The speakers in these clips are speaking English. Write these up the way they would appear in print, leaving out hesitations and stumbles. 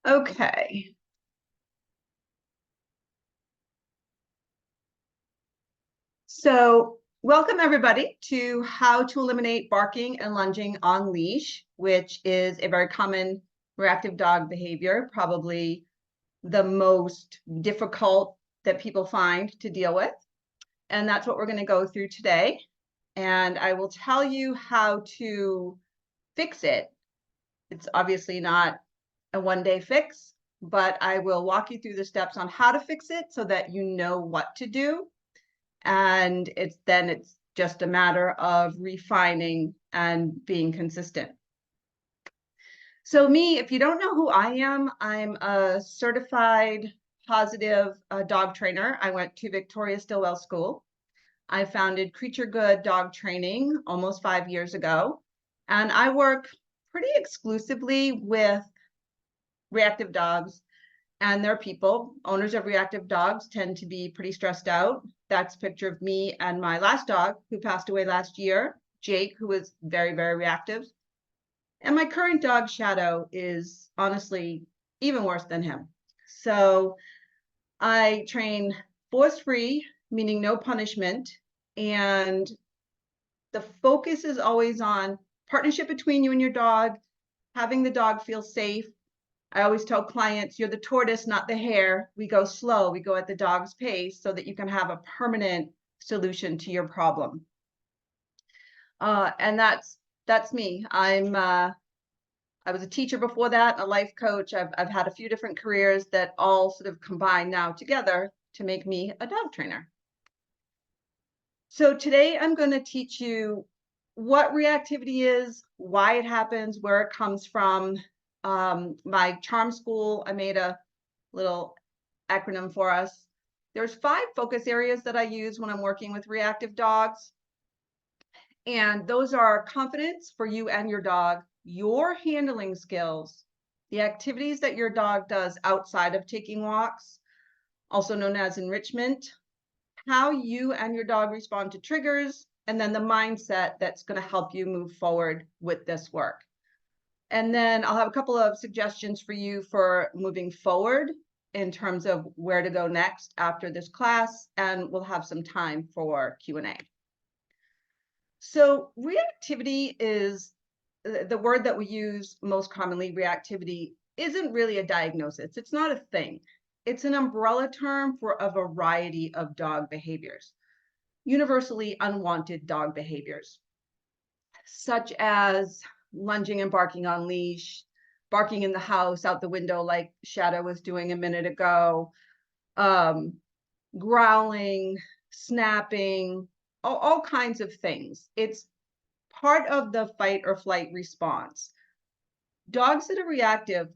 Okay. So welcome everybody to how to eliminate barking and lunging on leash, which is a very common reactive dog behavior, probably the most difficult that people find to deal with. And that's what we're going to go through today. And I will tell you how to fix it. It's obviously not a one-day fix, but I will walk you through the steps on how to fix it so that you know what to do. And it's just a matter of refining and being consistent. So me, if you don't know who I am, I'm a certified positive dog trainer. I went to Victoria Stilwell School. I founded Creature Good Dog Training almost 5 years ago. And I work pretty exclusively with reactive dogs and their people. Owners of reactive dogs tend to be pretty stressed out. That's a picture of me and my last dog who passed away last year, Jake, who was very, very reactive. And my current dog, Shadow, is honestly even worse than him. So I train force-free, meaning no punishment. And the focus is always on partnership between you and your dog, having the dog feel safe. I always tell clients, you're the tortoise, not the hare. We go slow, we go at the dog's pace so that you can have a permanent solution to your problem. And that's me. I was a teacher before that, a life coach. I've had a few different careers that all sort of combine now together to make me a dog trainer. So today I'm going to teach you what reactivity is, why it happens, where it comes from. My charm school, I made a little acronym for us. There's 5 focus areas that I use when I'm working with reactive dogs. And those are confidence for you and your dog, your handling skills, the activities that your dog does outside of taking walks, also known as enrichment, how you and your dog respond to triggers, and then the mindset that's going to help you move forward with this work. And then I'll have a couple of suggestions for you for moving forward in terms of where to go next after this class, and we'll have some time for Q&A. So reactivity is the word that we use most commonly. Reactivity isn't really a diagnosis. It's not a thing. It's an umbrella term for a variety of dog behaviors, universally unwanted dog behaviors, such as lunging and barking on leash, barking in the house, out the window like Shadow was doing a minute ago, growling, snapping, all kinds of things. It's part of the fight or flight response. Dogs that are reactive,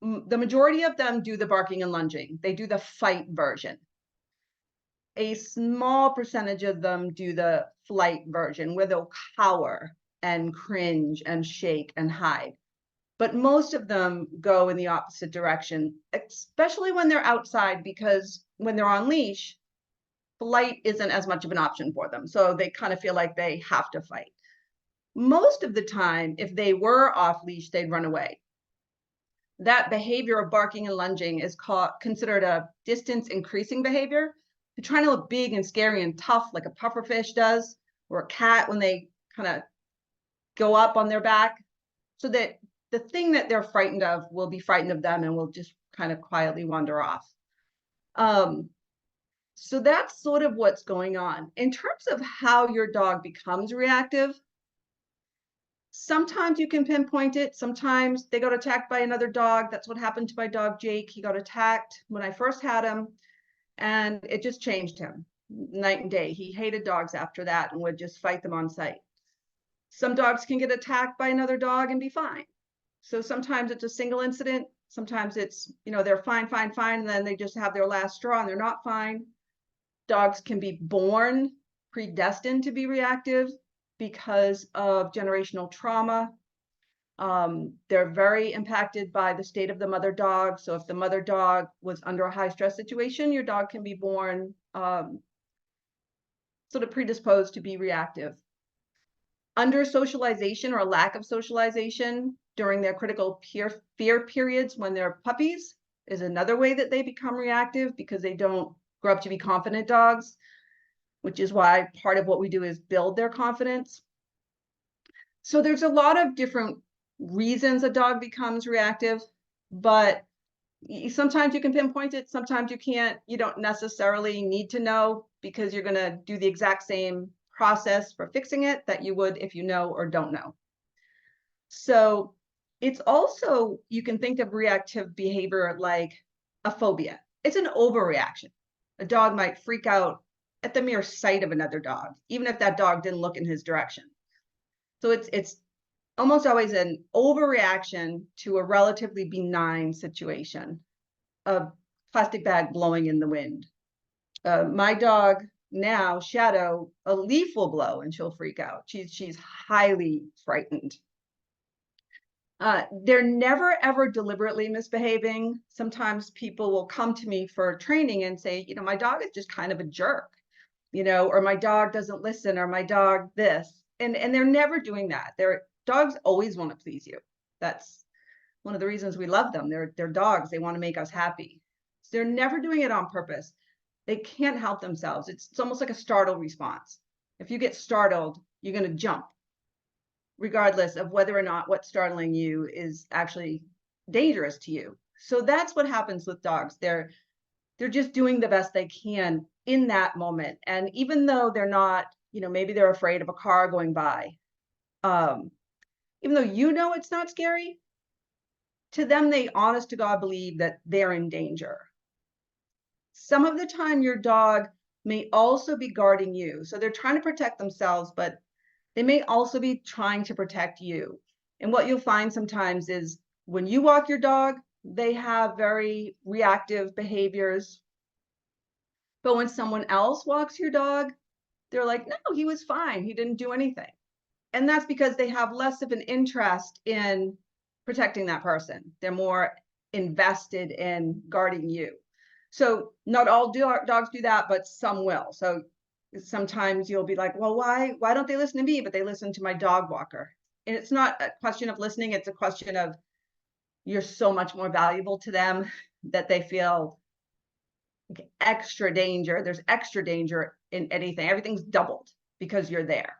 the majority of them do the barking and lunging. They do the fight version. A small percentage of them do the flight version where they'll cower and cringe and shake and hide. But most of them go in the opposite direction, especially when they're outside, because when they're on leash, flight isn't as much of an option for them. So they kind of feel like they have to fight. Most of the time, if they were off leash, they'd run away. That behavior of barking and lunging is considered a distance increasing behavior. They're trying to look big and scary and tough like a pufferfish does, or a cat when they kind of go up on their back, so that the thing that they're frightened of will be frightened of them and will just kind of quietly wander off. So that's sort of what's going on. In terms of how your dog becomes reactive, sometimes you can pinpoint it. Sometimes they got attacked by another dog. That's what happened to my dog, Jake. He got attacked when I first had him, and it just changed him night and day. He hated dogs after that and would just fight them on sight. Some dogs can get attacked by another dog and be fine. So sometimes it's a single incident. Sometimes it's, they're fine, and then they just have their last straw and they're not fine. Dogs can be born predestined to be reactive because of generational trauma. They're very impacted by the state of the mother dog. So if the mother dog was under a high stress situation, your dog can be born sort of predisposed to be reactive. Under socialization or a lack of socialization, during their critical fear periods when they're puppies is another way that they become reactive, because they don't grow up to be confident dogs, which is why part of what we do is build their confidence. So there's a lot of different reasons a dog becomes reactive, but sometimes you can pinpoint it, sometimes you can't. You don't necessarily need to know, because you're going to do the exact same process for fixing it that you would if you know or don't know. So it's also, you can think of reactive behavior like a phobia. It's an overreaction. A dog might freak out at the mere sight of another dog, even if that dog didn't look in his direction. So it's almost always an overreaction to a relatively benign situation. A plastic bag blowing in the wind. My dog now, Shadow, a leaf will blow and she'll freak out. She's highly frightened. They're never ever deliberately misbehaving. Sometimes people will come to me for training and say, my dog is just kind of a jerk, or my dog doesn't listen, or my dog this. And they're never doing that. Dogs always want to please you. That's one of the reasons we love them. They're dogs. They want to make us happy. So they're never doing it on purpose. They can't help themselves. It's almost like a startle response. If you get startled, you're going to jump, regardless of whether or not what's startling you is actually dangerous to you. So that's what happens with dogs. They're just doing the best they can in that moment. And even though they're not, maybe they're afraid of a car going by, even though it's not scary, to them, they honest to God believe that they're in danger. Some of the time, your dog may also be guarding you. So they're trying to protect themselves, but they may also be trying to protect you. And what you'll find sometimes is when you walk your dog, they have very reactive behaviors. But when someone else walks your dog, they're like, no, he was fine. He didn't do anything. And that's because they have less of an interest in protecting that person. They're more invested in guarding you. So not all dogs do that, but some will. So sometimes you'll be like, well, why don't they listen to me, but they listen to my dog walker? And it's not a question of listening. It's a question of you're so much more valuable to them that they feel extra danger. There's extra danger in anything. Everything's doubled because you're there.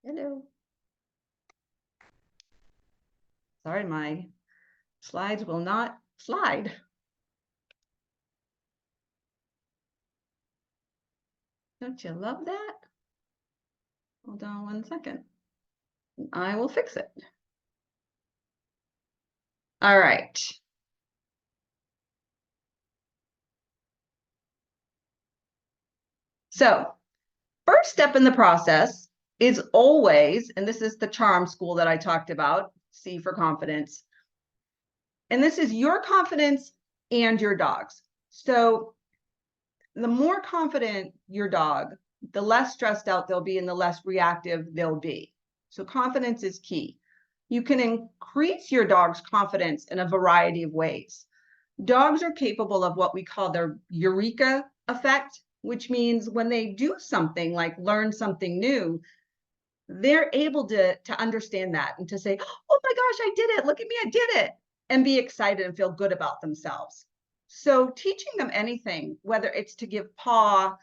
Hello. Sorry, my slides will not slide. Don't you love that? Hold on 1 second. I will fix it. All right. So first step in the process is always, and this is the charm school that I talked about, C for confidence. And this is your confidence and your dog's. So the more confident your dog, the less stressed out they'll be and the less reactive they'll be. So confidence is key. You can increase your dog's confidence in a variety of ways. Dogs are capable of what we call their eureka effect, which means when they do something like learn something new, they're able to understand that and to say, oh my gosh, I did it. Look at me, I did it. And be excited and feel good about themselves. So teaching them anything, whether it's to give paw,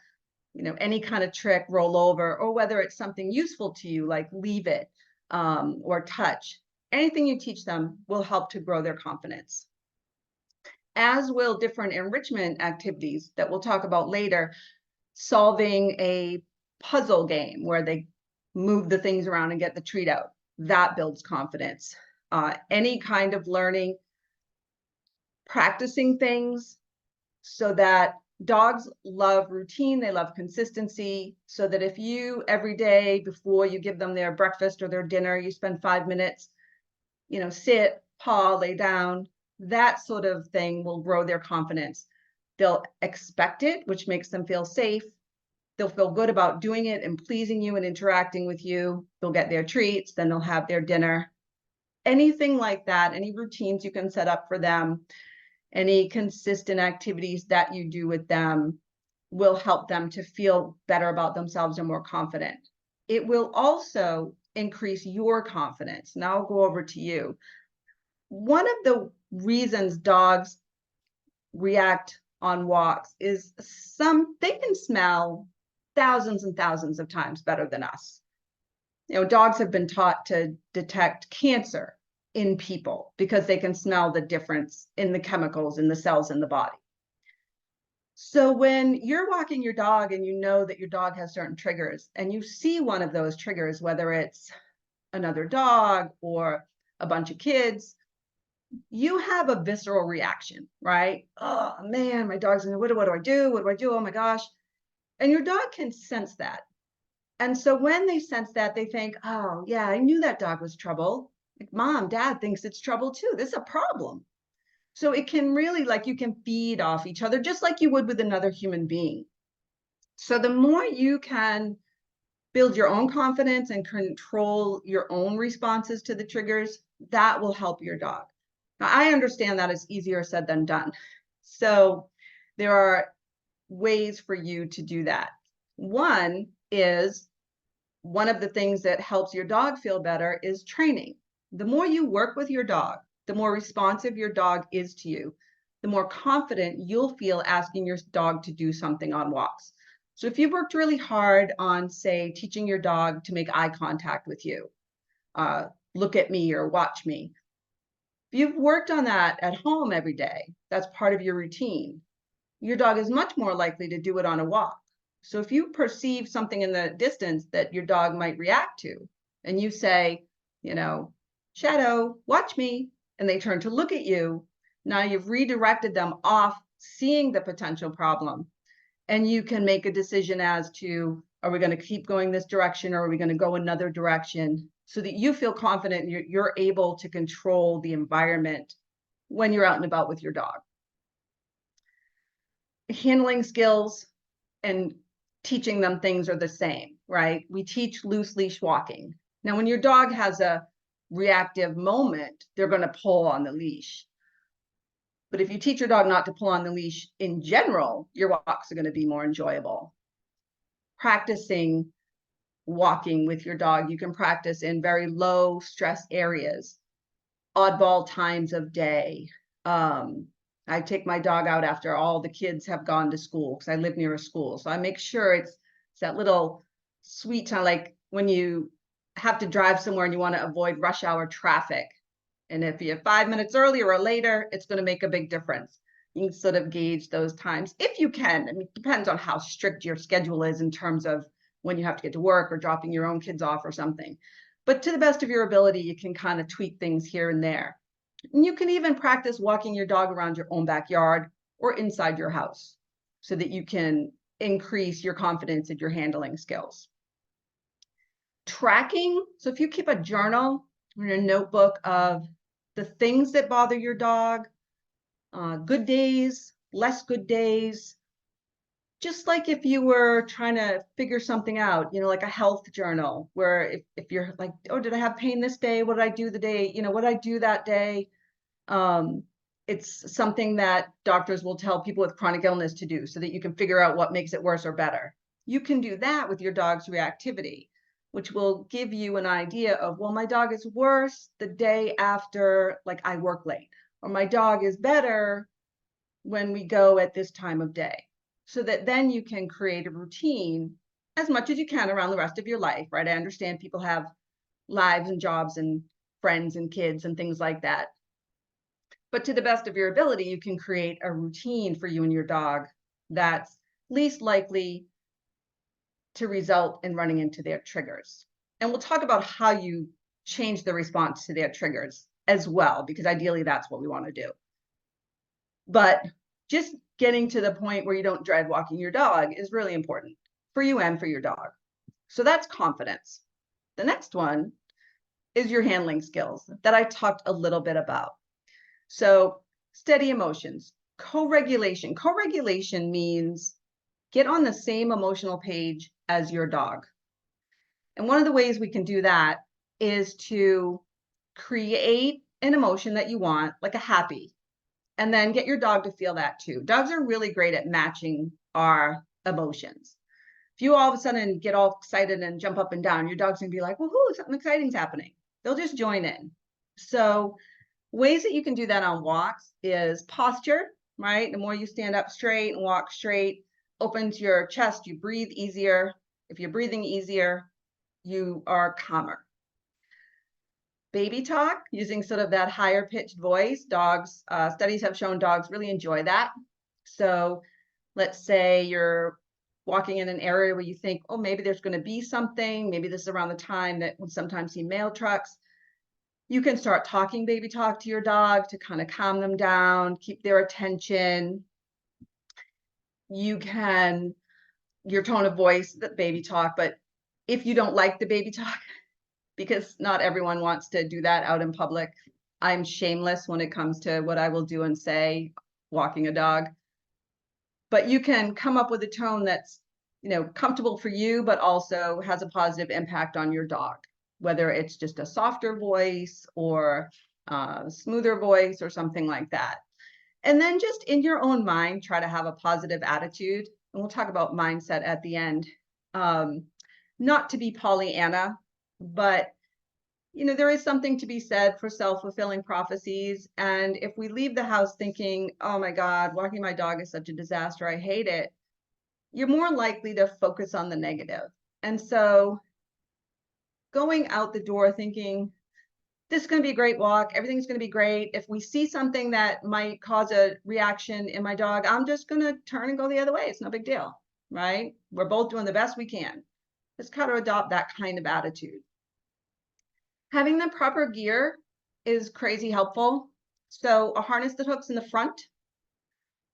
any kind of trick, roll over, or whether it's something useful to you, like leave it or touch, anything you teach them will help to grow their confidence. As will different enrichment activities that we'll talk about later, solving a puzzle game where they move the things around and get the treat out. That builds confidence. Any kind of learning, practicing things, so that dogs love routine, they love consistency, so that if you every day before you give them their breakfast or their dinner, you spend 5 minutes, sit, paw, lay down, that sort of thing will grow their confidence. They'll expect it, which makes them feel safe. They'll feel good about doing it and pleasing you and interacting with you. They'll get their treats, then they'll have their dinner. Anything like that, any routines you can set up for them, any consistent activities that you do with them will help them to feel better about themselves and more confident. It will also increase your confidence. Now I'll go over to you. One of the reasons dogs react on walks is they can smell thousands and thousands of times better than us. You know, dogs have been taught to detect cancer in people because they can smell the difference in the chemicals in the cells in the body. So when you're walking your dog and you know that your dog has certain triggers and you see one of those triggers, whether it's another dog or a bunch of kids, you have a visceral reaction, right? Oh man, my dog's gonna, what do I do? What do I do? Oh my gosh. And your dog can sense that. And so when they sense that, they think, oh yeah, I knew that dog was trouble. Like mom, dad thinks it's trouble too. This is a problem. So it can really, like, you can feed off each other just like you would with another human being. So the more you can build your own confidence and control your own responses to the triggers, that will help your dog. Now, I understand that is easier said than done. So there are ways for you to do that. One of the things that helps your dog feel better is training. The more you work with your dog, the more responsive your dog is to you, the more confident you'll feel asking your dog to do something on walks. So if you've worked really hard on, say, teaching your dog to make eye contact with you, look at me or watch me, if you've worked on that at home every day, that's part of your routine, your dog is much more likely to do it on a walk. So if you perceive something in the distance that your dog might react to, and you say, you know, Shadow, watch me, and they turn to look at you, now you've redirected them off seeing the potential problem. And you can make a decision as to, are we going to keep going this direction or are we going to go another direction, so that you feel confident you're able to control the environment when you're out and about with your dog. Handling skills and teaching them things are the same, right? We teach loose leash walking. Now, when your dog has a reactive moment, they're going to pull on the leash. But if you teach your dog not to pull on the leash in general, your walks are going to be more enjoyable. Practicing walking with your dog, you can practice in very low stress areas, oddball times of day. I take my dog out after all the kids have gone to school because I live near a school. So I make sure it's that little sweet time, like when you have to drive somewhere and you want to avoid rush hour traffic. And if you're 5 minutes earlier or later, it's going to make a big difference. You can sort of gauge those times if you can. I mean, it depends on how strict your schedule is in terms of when you have to get to work or dropping your own kids off or something. But to the best of your ability, you can kind of tweak things here and there. And you can even practice walking your dog around your own backyard or inside your house so that you can increase your confidence in your handling skills. Tracking. So if you keep a journal or a notebook of the things that bother your dog, good days, less good days, just like if you were trying to figure something out, you know, like a health journal, where if you're like, oh, did I have pain this day? What did I do the day? You know, what did I do that day? It's something that doctors will tell people with chronic illness to do so that you can figure out what makes it worse or better. You can do that with your dog's reactivity, which will give you an idea of, well, my dog is worse the day after, like, I work late, or my dog is better when we go at this time of day. So that then you can create a routine as much as you can around the rest of your life, right? I understand people have lives and jobs and friends and kids and things like that. But to the best of your ability, you can create a routine for you and your dog that's least likely to result in running into their triggers. And we'll talk about how you change the response to their triggers as well, because ideally that's what we want to do. But just getting to the point where you don't dread walking your dog is really important for you and for your dog. So that's confidence. The next one is your handling skills that I talked a little bit about. So steady emotions, co-regulation. Co-regulation means get on the same emotional page as your dog. And one of the ways we can do that is to create an emotion that you want, like a happy, and then get your dog to feel that too. Dogs are really great at matching our emotions. If you all of a sudden get all excited and jump up and down, your dog's gonna be like, woohoo, something exciting's happening. They'll just join in. So ways that you can do that on walks is posture, right? The more you stand up straight and walk straight, opens your chest, you breathe easier. If you're breathing easier, you are calmer. Baby talk, using sort of that higher pitched voice. Dogs, studies have shown dogs really enjoy that. So let's say you're walking in an area where you think, oh, maybe there's going to be something. Maybe this is around the time that we sometimes see mail trucks. You can start talking baby talk to your dog to kind of calm them down, keep their attention. You can, your tone of voice, the baby talk, but if you don't like the baby talk, because not everyone wants to do that out in public, I'm shameless when it comes to what I will do and say walking a dog. But you can come up with a tone that's, comfortable for you, but also has a positive impact on your dog, whether it's just a softer voice or a smoother voice or something like that. And then just in your own mind, try to have a positive attitude. And we'll talk about mindset at the end. Not to be Pollyanna, but there is something to be said for self-fulfilling prophecies. And if we leave the house thinking, oh my God, walking my dog is such a disaster, I hate it, you're more likely to focus on the negative. And so going out the door thinking, this is going to be a great walk, everything's going to be great. If we see something that might cause a reaction in my dog, I'm just going to turn and go the other way. It's no big deal, right? We're both doing the best we can. Just kind of adopt that kind of attitude. Having the proper gear is crazy helpful. So a harness that hooks in the front.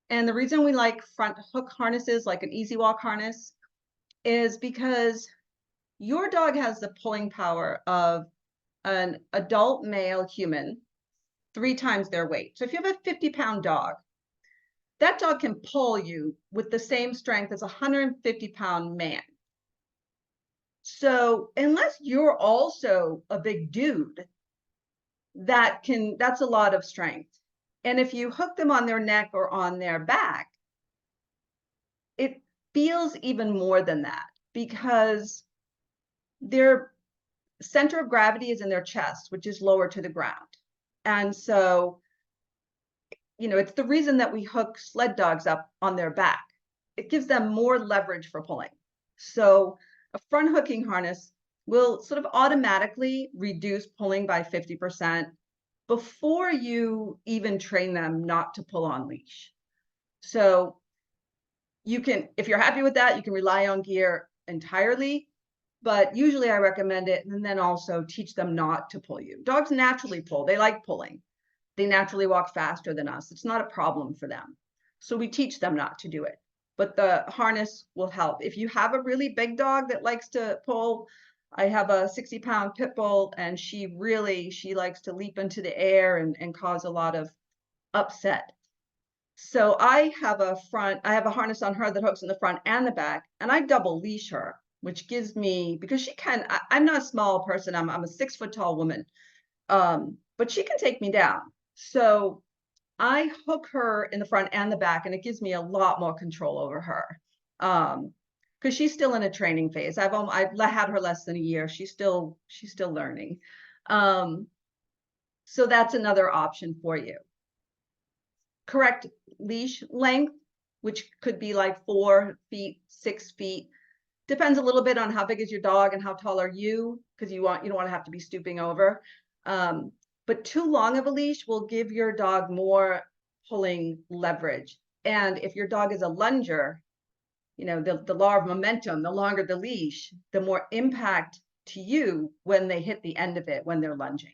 And the reason we like front hook harnesses, like an Easy Walk harness, is because your dog has the pulling power of an adult male human 3 times their weight. So if you have a 50-pound dog, that dog can pull you with the same strength as a 150-pound man. So unless you're also a big dude, that's a lot of strength. And if you hook them on their neck or on their back, it feels even more than that, because their center of gravity is in their chest, which is lower to the ground. And so, it's the reason that we hook sled dogs up on their back. It gives them more leverage for pulling. So a front hooking harness will sort of automatically reduce pulling by 50% before you even train them not to pull on leash. So you can, if you're happy with that, you can rely on gear entirely, but usually I recommend it, and then also teach them not to pull you. Dogs naturally pull, they like pulling. They naturally walk faster than us. It's not a problem for them. So we teach them not to do it, but the harness will help. If you have a really big dog that likes to pull, I have a 60-pound pit bull, and she likes to leap into the air and cause a lot of upset. So I have a harness on her that hooks in the front and the back, and I double leash her, which gives me, because I'm not a small person, I'm a 6-foot tall woman, but she can take me down. So I hook her in the front and the back, and it gives me a lot more control over her. Because she's still in a training phase. I've had her less than a year. She's still learning. So that's another option for you. Correct leash length, which could be like 4 feet, 6 feet. Depends a little bit on how big is your dog and how tall are you, because you don't want to have to be stooping over. But too long of a leash will give your dog more pulling leverage. And if your dog is a lunger, the law of momentum, the longer the leash, the more impact to you when they hit the end of it, when they're lunging.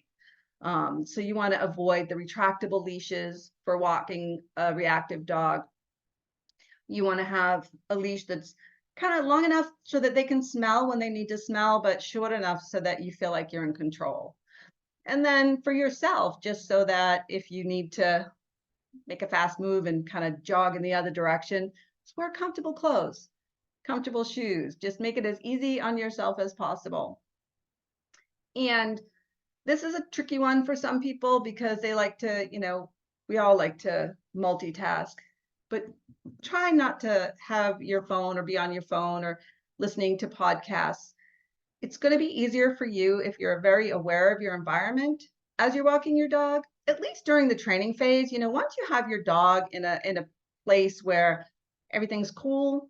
So you want to avoid the retractable leashes for walking a reactive dog. You want to have a leash that's kind of long enough so that they can smell when they need to smell, but short enough so that you feel like you're in control. And then for yourself, just so that if you need to make a fast move and kind of jog in the other direction, just wear comfortable clothes, comfortable shoes. Just make it as easy on yourself as possible. And this is a tricky one for some people because they like to, we all like to multitask, but try not to have your phone or be on your phone or listening to podcasts, it's going to be easier for you if you're very aware of your environment as you're walking your dog, at least during the training phase. You know, once you have your dog in a place where everything's cool,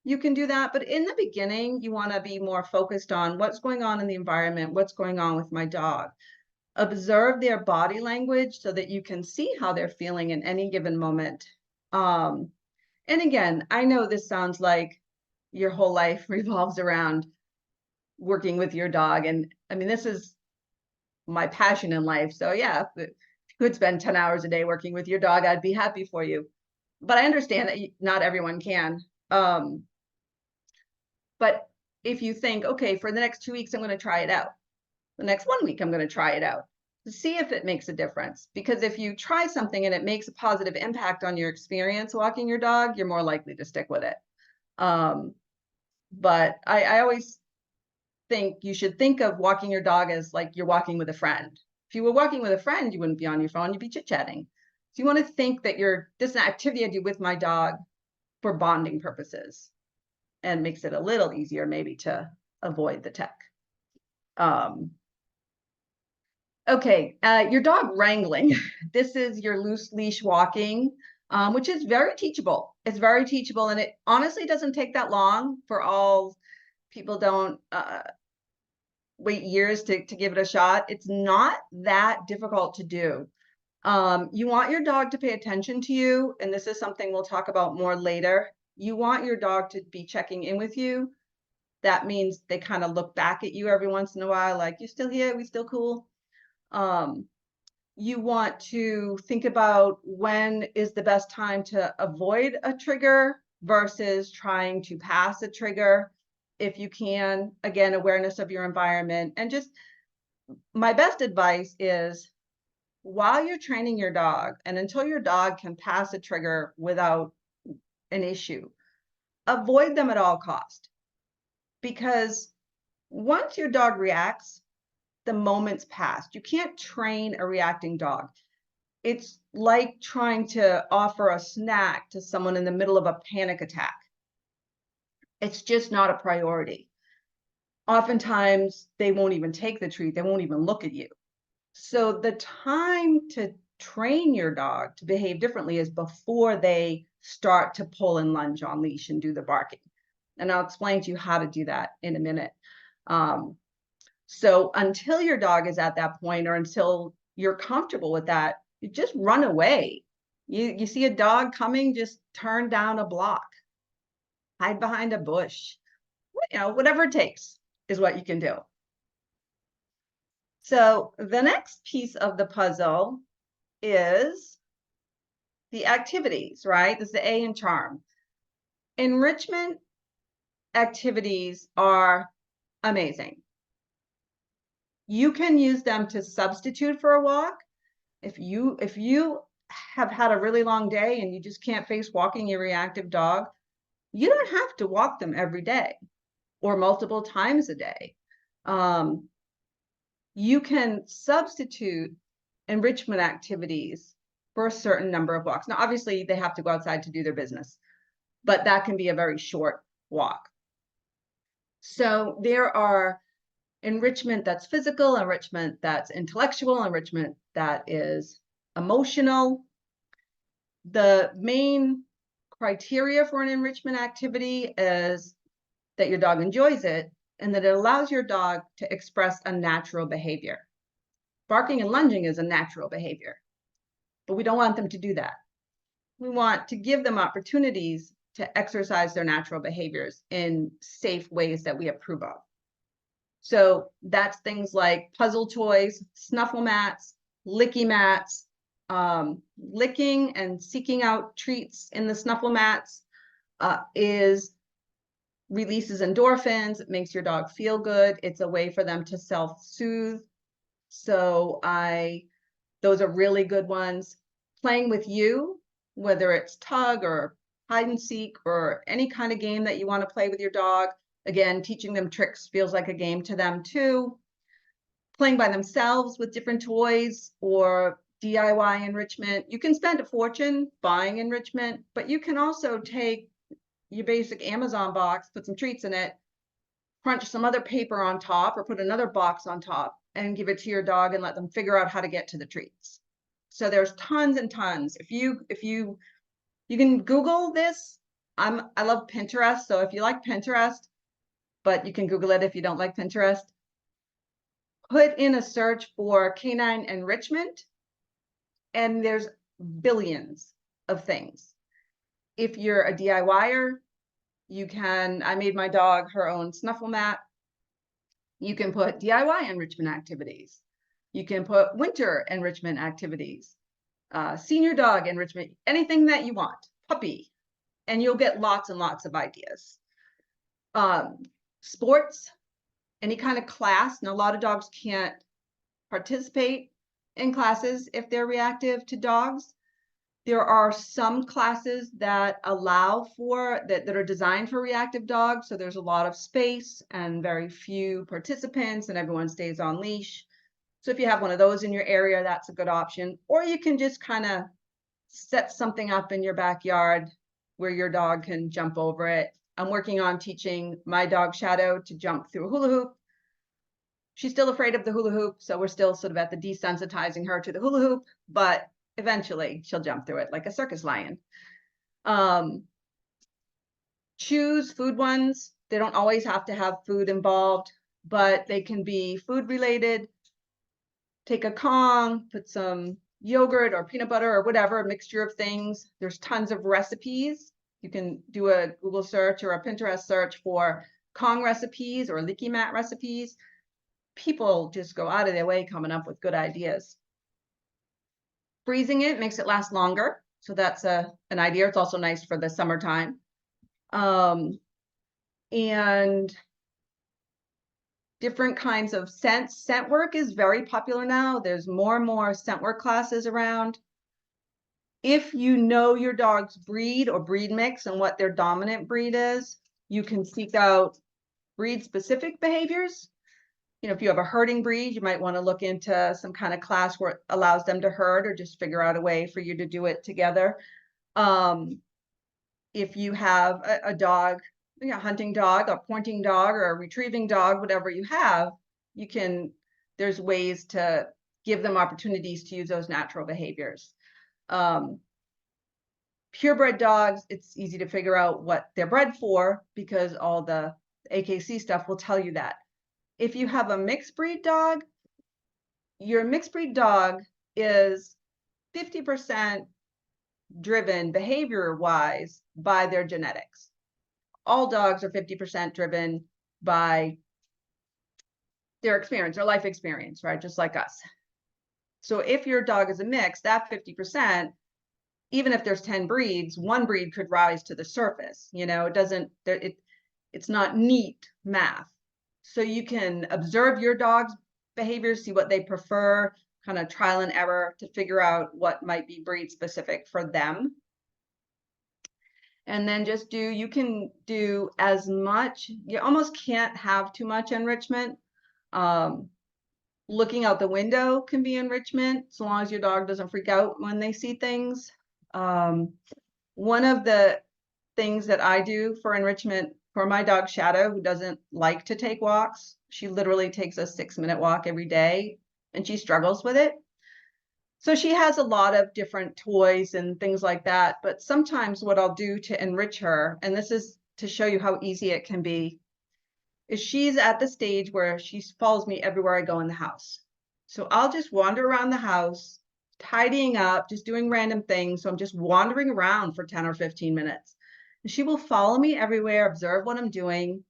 you can do that. But in the beginning, you want to be more focused on what's going on in the environment, what's going on with my dog. Observe their body language so that you can see how they're feeling in any given moment. And again, I know this sounds like your whole life revolves around working with your dog. And I mean, this is my passion in life. So yeah, if you could spend 10 hours a day working with your dog, I'd be happy for you. But I understand that not everyone can. But if you think, okay, for the next 2 weeks, I'm going to try it out. The next 1 week, I'm going to try it out to see if it makes a difference. Because if you try something and it makes a positive impact on your experience walking your dog, you're more likely to stick with it. But I always think you should think of walking your dog as like you're walking with a friend. If you were walking with a friend, you wouldn't be on your phone, you'd be chit-chatting. So you want to think that this is an activity I do with my dog for bonding purposes, and makes it a little easier maybe to avoid the tech. Okay, your dog wrangling. This is your loose leash walking, which is very teachable. It's very teachable, and it honestly doesn't take that long. For all people don't wait years to give it a shot. It's not that difficult to do. You want your dog to pay attention to you, and this is something we'll talk about more later. You want your dog to be checking in with you. That means they kind of look back at you every once in a while, like, you still here? We still cool? You want to think about when is the best time to avoid a trigger versus trying to pass a trigger. If you can, again, awareness of your environment. And just my best advice is, while you're training your dog and until your dog can pass a trigger without an issue, avoid them at all cost. Because once your dog reacts, the moment's passed. You can't train a reacting dog. It's like trying to offer a snack to someone in the middle of a panic attack. It's just not a priority. Oftentimes, they won't even take the treat. They won't even look at you. So the time to train your dog to behave differently is before they start to pull and lunge on leash and do the barking. And I'll explain to you how to do that in a minute. So until your dog is at that point, or until you're comfortable with that, you just run away. You see a dog coming, just turn down a block, hide behind a bush, you know, whatever it takes is what you can do. So the next piece of the puzzle is the activities, right? This is the A in charm. Enrichment activities are amazing. You can use them to substitute for a walk. If you have had a really long day and you just can't face walking your reactive dog, you don't have to walk them every day or multiple times a day. You can substitute enrichment activities for a certain number of walks. Now, obviously, they have to go outside to do their business, but that can be a very short walk. So there are enrichment that's physical, enrichment that's intellectual, enrichment that is emotional. The main criteria for an enrichment activity is that your dog enjoys it and that it allows your dog to express a natural behavior. Barking and lunging is a natural behavior, but we don't want them to do that. We want to give them opportunities to exercise their natural behaviors in safe ways that we approve of. So that's things like puzzle toys, snuffle mats, licky mats. Licking and seeking out treats in the snuffle mats releases endorphins. It makes your dog feel good. It's a way for them to self-soothe. So those are really good ones. Playing with you, whether it's tug or hide and seek or any kind of game that you want to play with your dog. Again, teaching them tricks feels like a game to them too. Playing by themselves with different toys or DIY enrichment. You can spend a fortune buying enrichment, but you can also take your basic Amazon box, put some treats in it, crunch some other paper on top or put another box on top and give it to your dog and let them figure out how to get to the treats. So there's tons and tons. If you can Google this. I love Pinterest. So if you like Pinterest, but you can Google it if you don't like Pinterest, put in a search for canine enrichment, and there's billions of things. If you're a DIYer, I made my dog her own snuffle mat. You can put DIY enrichment activities. You can put winter enrichment activities, senior dog enrichment, anything that you want, puppy, and you'll get lots and lots of ideas. Sports, any kind of class. Now, a lot of dogs can't participate in classes if they're reactive to dogs. There are some classes that allow for that are designed for reactive dogs. So there's a lot of space and very few participants and everyone stays on leash. So if you have one of those in your area, that's a good option. Or you can just kind of set something up in your backyard where your dog can jump over it. I'm working on teaching my dog Shadow to jump through a hula hoop. She's still afraid of the hula hoop, so we're still sort of at the desensitizing her to the hula hoop, but eventually she'll jump through it like a circus lion. Choose food ones. They don't always have to have food involved, but they can be food related. Take a Kong, put some yogurt or peanut butter or whatever, a mixture of things. There's tons of recipes. You can do a Google search or a Pinterest search for Kong recipes or leaky mat recipes. People just go out of their way coming up with good ideas. Freezing it makes it last longer. So that's an idea. It's also nice for the summertime. And different kinds of scents. Scent work is very popular now. There's more and more scent work classes around. If you know your dog's breed or breed mix and what their dominant breed is, you can seek out breed-specific behaviors. You know, if you have a herding breed, you might want to look into some kind of class where it allows them to herd, or just figure out a way for you to do it together. If you have a dog, a hunting dog, a pointing dog, or a retrieving dog, whatever you have, there's ways to give them opportunities to use those natural behaviors. Purebred dogs, it's easy to figure out what they're bred for because all the AKC stuff will tell you that. If you have a mixed breed dog, your mixed breed dog is 50% driven behavior-wise by their genetics. All dogs are 50% driven by their experience, their life experience, right? Just like us. So if your dog is a mix, that 50%, even if there's 10 breeds, one breed could rise to the surface. You know, it's not neat math. So you can observe your dog's behaviors, see what they prefer, kind of trial and error to figure out what might be breed specific for them. And then you can do as much, you almost can't have too much enrichment. Looking out the window can be enrichment, so long as your dog doesn't freak out when they see things. One of the things that I do for enrichment for my dog Shadow, who doesn't like to take walks, she literally takes a 6-minute walk every day and she struggles with it. So she has a lot of different toys and things like that. But sometimes what I'll do to enrich her, and this is to show you how easy it can be, is she's at the stage where she follows me everywhere I go in the house. So I'll just wander around the house, tidying up, just doing random things. So I'm just wandering around for 10 or 15 minutes. And she will follow me everywhere, observe what I'm doing,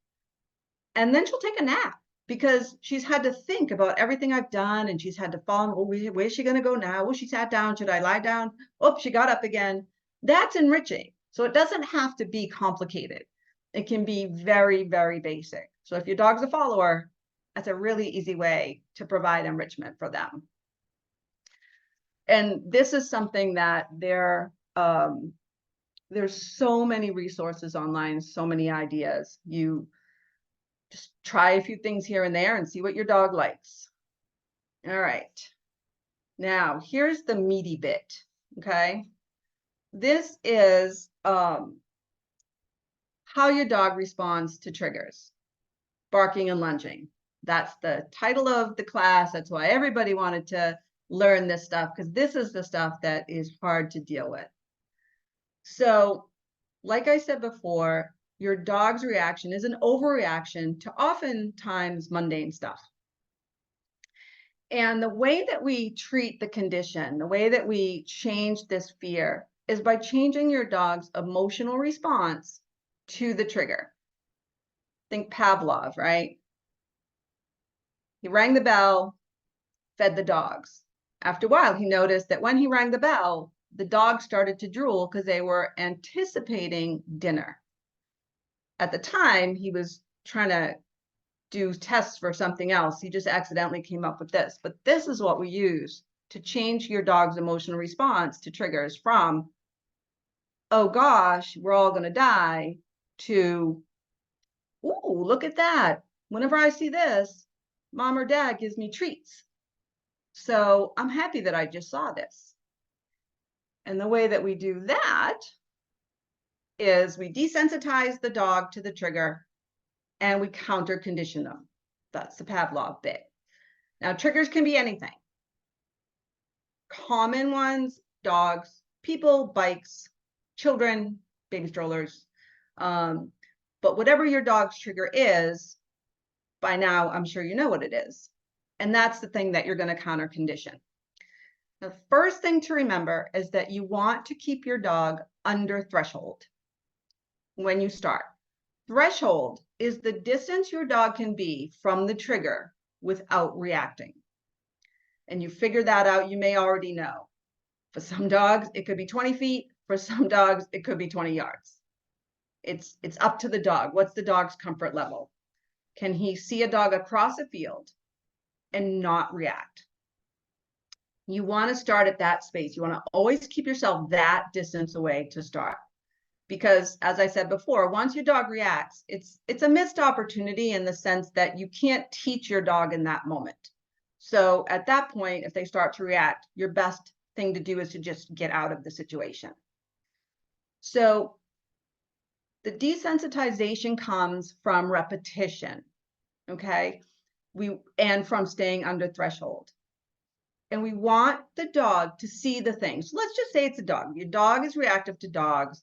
and then she'll take a nap because she's had to think about everything I've done, and she's had to follow, oh, where's she going to go now? Oh, she sat down. Should I lie down? Oh, she got up again. That's enriching. So it doesn't have to be complicated. It can be very, very basic. So if your dog's a follower, that's a really easy way to provide enrichment for them. And this is something that there's so many resources online, so many ideas. You just try a few things here and there and see what your dog likes. All right. Now, here's the meaty bit, okay? This is how your dog responds to triggers. barking and lunging. That's the title of the class. That's why everybody wanted to learn this stuff, because this is the stuff that is hard to deal with. So, like I said before, your dog's reaction is an overreaction to oftentimes mundane stuff. And the way that we treat the condition, the way that we change this fear, is by changing your dog's emotional response to the trigger. Think Pavlov, right? He rang the bell, fed the dogs. After a while, he noticed that when he rang the bell, the dogs started to drool because they were anticipating dinner. At the time, he was trying to do tests for something else. He just accidentally came up with this. But this is what we use to change your dog's emotional response to triggers from, oh gosh, we're all going to die, to, ooh, look at that. Whenever I see this, mom or dad gives me treats. So I'm happy that I just saw this. And the way that we do that is we desensitize the dog to the trigger and we counter condition them. That's the Pavlov bit. Now, triggers can be anything. Common ones: dogs, people, bikes, children, baby strollers. But whatever your dog's trigger is, by now, I'm sure you know what it is. And that's the thing that you're going to counter condition. The first thing to remember is that you want to keep your dog under threshold when you start. Threshold is the distance your dog can be from the trigger without reacting. And you figure that out, you may already know. For some dogs, it could be 20 feet. For some dogs, it could be 20 yards. It's up to the dog. What's the dog's comfort level? Can he see a dog across a field and not react? You want to start at that space. You want to always keep yourself that distance away to start. Because as I said before, once your dog reacts, it's a missed opportunity in the sense that you can't teach your dog in that moment. So at that point, if they start to react, your best thing to do is to just get out of the situation. So the desensitization comes from repetition, okay? And from staying under threshold. And we want the dog to see the things. So let's just say it's a dog. Your dog is reactive to dogs,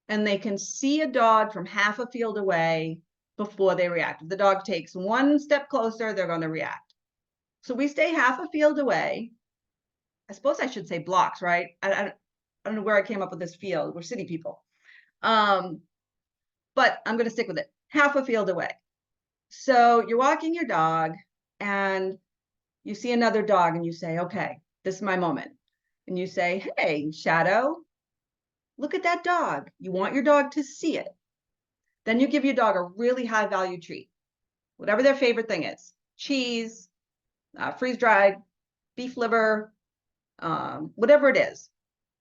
and they can see a dog from half a field away before they react. If the dog takes one step closer, they're going to react. So we stay half a field away. I suppose I should say blocks, right? I don't know where I came up with this field. We're city people. But I'm going to stick with it. Half a field away. So you're walking your dog and you see another dog and you say, okay, this is my moment. And you say, hey, Shadow, look at that dog. You want your dog to see it. Then you give your dog a really high value treat, whatever their favorite thing is: cheese, freeze-dried beef liver, whatever it is.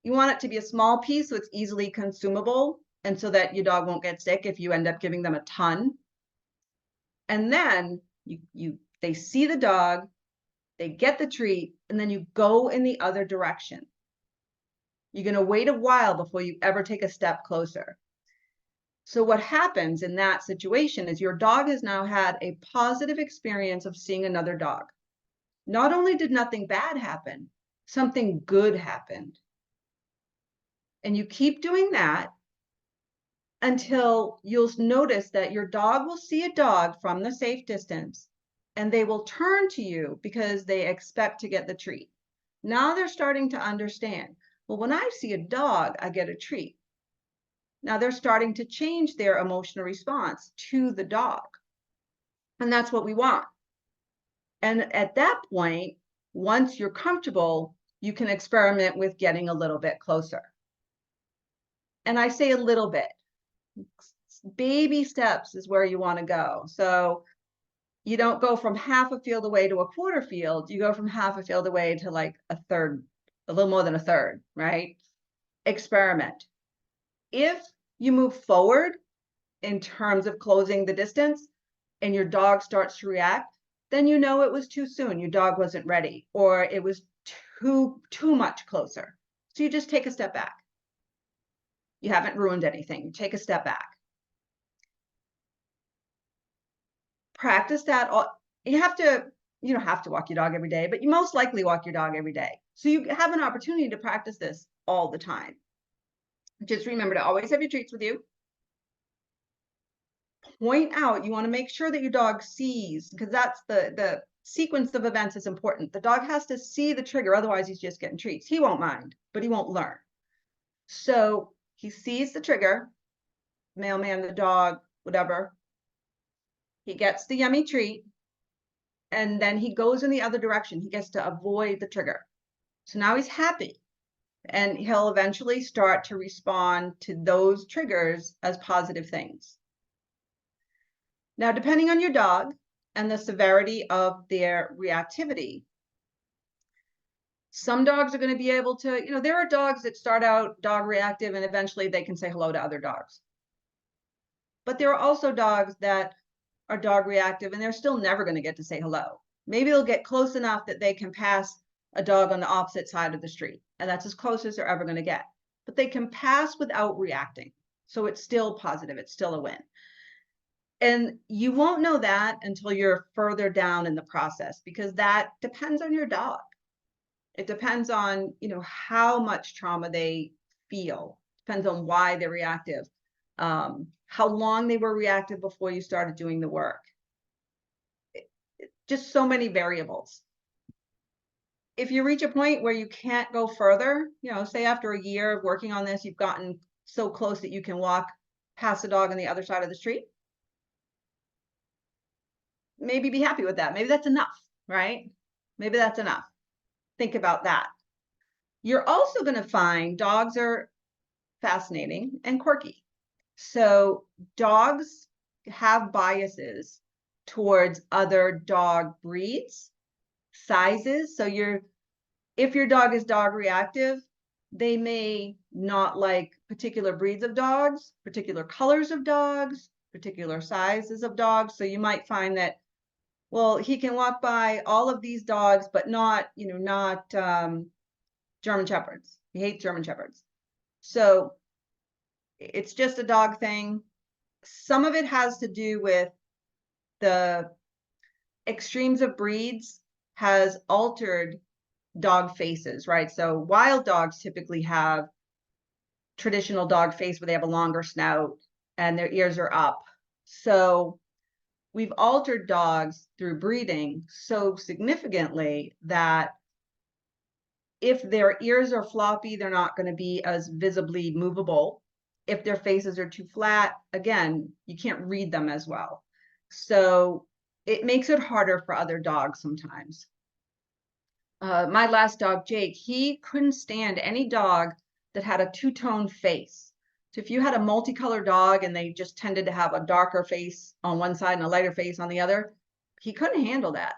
You want it to be a small piece so it's easily consumable, and so that your dog won't get sick if you end up giving them a ton. And then they see the dog, they get the treat, and then you go in the other direction. You're going to wait a while before you ever take a step closer. So what happens in that situation is your dog has now had a positive experience of seeing another dog. Not only did nothing bad happen, something good happened. And you keep doing that until you'll notice that your dog will see a dog from the safe distance, and they will turn to you because they expect to get the treat. Now they're starting to understand, well, when I see a dog, I get a treat. Now they're starting to change their emotional response to the dog. And that's what we want. And at that point, once you're comfortable, you can experiment with getting a little bit closer. And I say a little bit. Baby steps is where you want to go. So you don't go from half a field away to a quarter field. You go from half a field away to like a third, a little more than a third, right? Experiment. If you move forward in terms of closing the distance and your dog starts to react, then you know it was too soon. Your dog wasn't ready, or it was too much closer. So you just take a step back. You haven't ruined anything. You take a step back. practice that all. You don't have to walk your dog every day, but you most likely walk your dog every day. So you have an opportunity to practice this all the time. Just remember to always have your treats with you. Point out, you want to make sure that your dog sees, because that's the sequence of events is important. The dog has to see the trigger, otherwise he's just getting treats. He won't mind, but he won't learn. So he sees the trigger, mailman, the dog, whatever. He gets the yummy treat, and then he goes in the other direction. He gets to avoid the trigger. So now he's happy, and he'll eventually start to respond to those triggers as positive things. Now, depending on your dog and the severity of their reactivity, some dogs are going to be able to, there are dogs that start out dog reactive and eventually they can say hello to other dogs. But there are also dogs that are dog reactive and they're still never going to get to say hello. Maybe they'll get close enough that they can pass a dog on the opposite side of the street, and that's as close as they're ever going to get. But they can pass without reacting. So it's still positive. It's still a win. And you won't know that until you're further down in the process, because that depends on your dog. It depends on, how much trauma they feel. Depends on why they're reactive, how long they were reactive before you started doing the work. Just so many variables. If you reach a point where you can't go further, say after a year of working on this, you've gotten so close that you can walk past the dog on the other side of the street, maybe be happy with that. Maybe that's enough, right? Maybe that's enough. Think about that. You're also going to find dogs are fascinating and quirky. So dogs have biases towards other dog breeds, sizes. So if your dog is dog reactive, they may not like particular breeds of dogs, particular colors of dogs, particular sizes of dogs. So you might find that, well, he can walk by all of these dogs, but not German Shepherds. He hates German Shepherds. So it's just a dog thing. Some of it has to do with the extremes of breeds has altered dog faces, right? So wild dogs typically have traditional dog face where they have a longer snout and their ears are up. So we've altered dogs through breeding so significantly that if their ears are floppy, they're not going to be as visibly movable. If their faces are too flat, again, you can't read them as well. So it makes it harder for other dogs sometimes. My last dog, Jake, he couldn't stand any dog that had a two-tone face. So if you had a multicolored dog and they just tended to have a darker face on one side and a lighter face on the other, he couldn't handle that.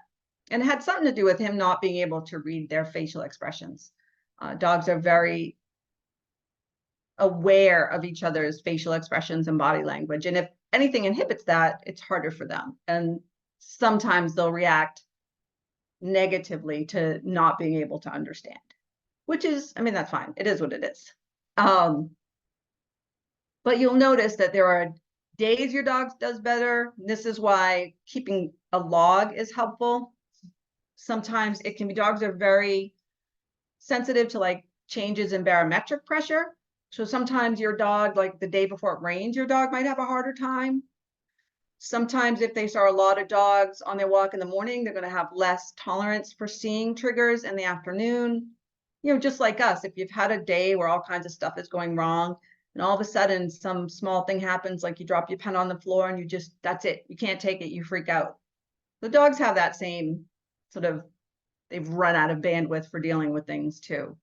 And it had something to do with him not being able to read their facial expressions. Dogs are very aware of each other's facial expressions and body language. And if anything inhibits that, it's harder for them. And sometimes they'll react negatively to not being able to understand, which is, that's fine. It is what it is. But you'll notice that there are days your dog does better. This is why keeping a log is helpful. Sometimes it can be, dogs are very sensitive to like changes in barometric pressure. So sometimes your dog, like the day before it rains, your dog might have a harder time. Sometimes if they saw a lot of dogs on their walk in the morning, they're going to have less tolerance for seeing triggers in the afternoon. Just like us, if you've had a day where all kinds of stuff is going wrong and all of a sudden some small thing happens, like you drop your pen on the floor and that's it. You can't take it. You freak out. The dogs have that same sort of, they've run out of bandwidth for dealing with things too.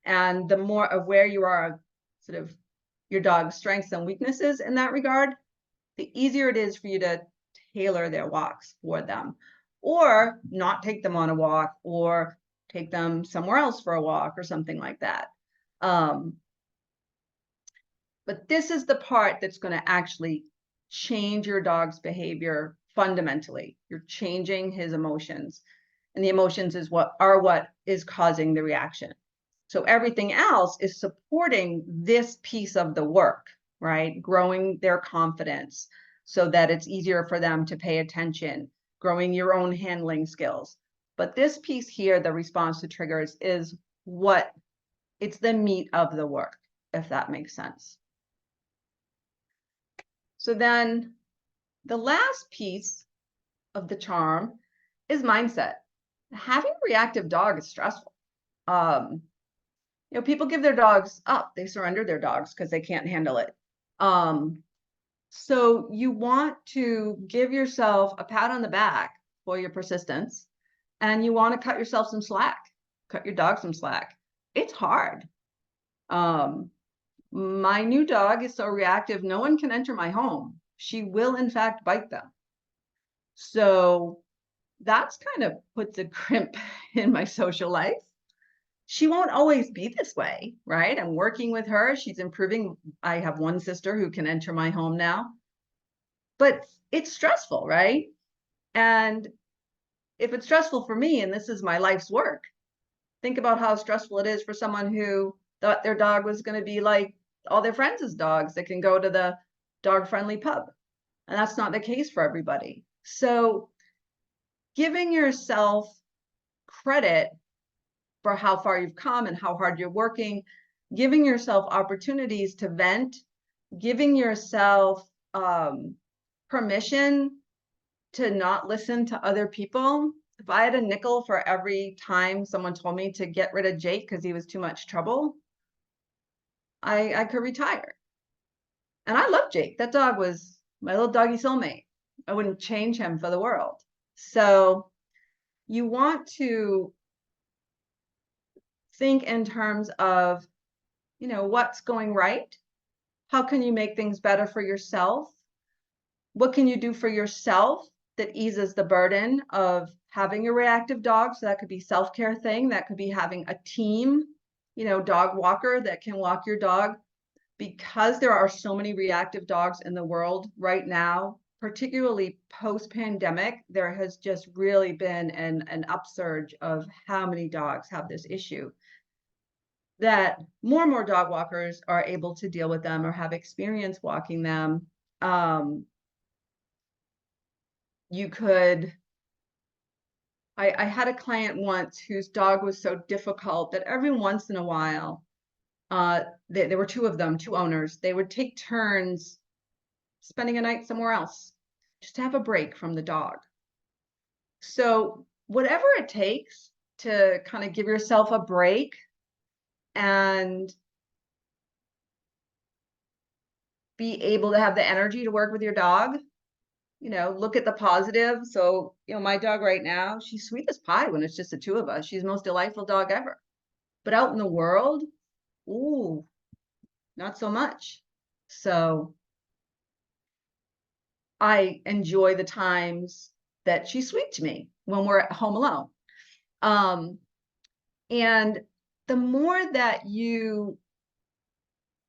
And the more aware you are of sort of your dog's strengths and weaknesses in that regard, the easier it is for you to tailor their walks for them, or not take them on a walk, or take them somewhere else for a walk or something like that. But this is the part that's going to actually change your dog's behavior fundamentally. You're changing his emotions, and the emotions is what is causing the reaction. So everything else is supporting this piece of the work, right? Growing their confidence, so that it's easier for them to pay attention, growing your own handling skills. But this piece here, the response to triggers, is what it's the meat of the work, if that makes sense. So then the last piece of the charm is mindset. Having a reactive dog is stressful. People give their dogs up. They surrender their dogs because they can't handle it. So you want to give yourself a pat on the back for your persistence, and you want to cut yourself some slack, cut your dog some slack. It's hard. My new dog is so reactive, no one can enter my home. She will, in fact, bite them. So that's kind of puts a crimp in my social life. She won't always be this way, right? I'm working with her. She's improving. I have one sister who can enter my home now. But it's stressful, right? And if it's stressful for me, and this is my life's work, think about how stressful it is for someone who thought their dog was going to be like all their friends' dogs that can go to the dog-friendly pub. And that's not the case for everybody. So giving yourself credit for how far you've come and how hard you're working, giving yourself opportunities to vent, giving yourself permission to not listen to other people. If I had a nickel for every time someone told me to get rid of Jake because he was too much trouble, I could retire. And I love Jake. That dog was my little doggy soulmate. I wouldn't change him for the world. So you want to think in terms of, what's going right? How can you make things better for yourself? What can you do for yourself that eases the burden of having a reactive dog? So that could be self-care thing. That could be having a team, dog walker that can walk your dog. Because there are so many reactive dogs in the world right now, particularly post-pandemic, there has just really been an upsurge of how many dogs have this issue, that more and more dog walkers are able to deal with them or have experience walking them. You could, I had a client once whose dog was so difficult that every once in a while, there were two of them, two owners, they would take turns spending a night somewhere else, just to have a break from the dog. So whatever it takes to kind of give yourself a break and be able to have the energy to work with your dog, look at the positive. So, my dog right now, she's sweet as pie when it's just the two of us. She's the most delightful dog ever. But out in the world, ooh, not so much. So I enjoy the times that she's sweet to me when we're at home alone. And the more that you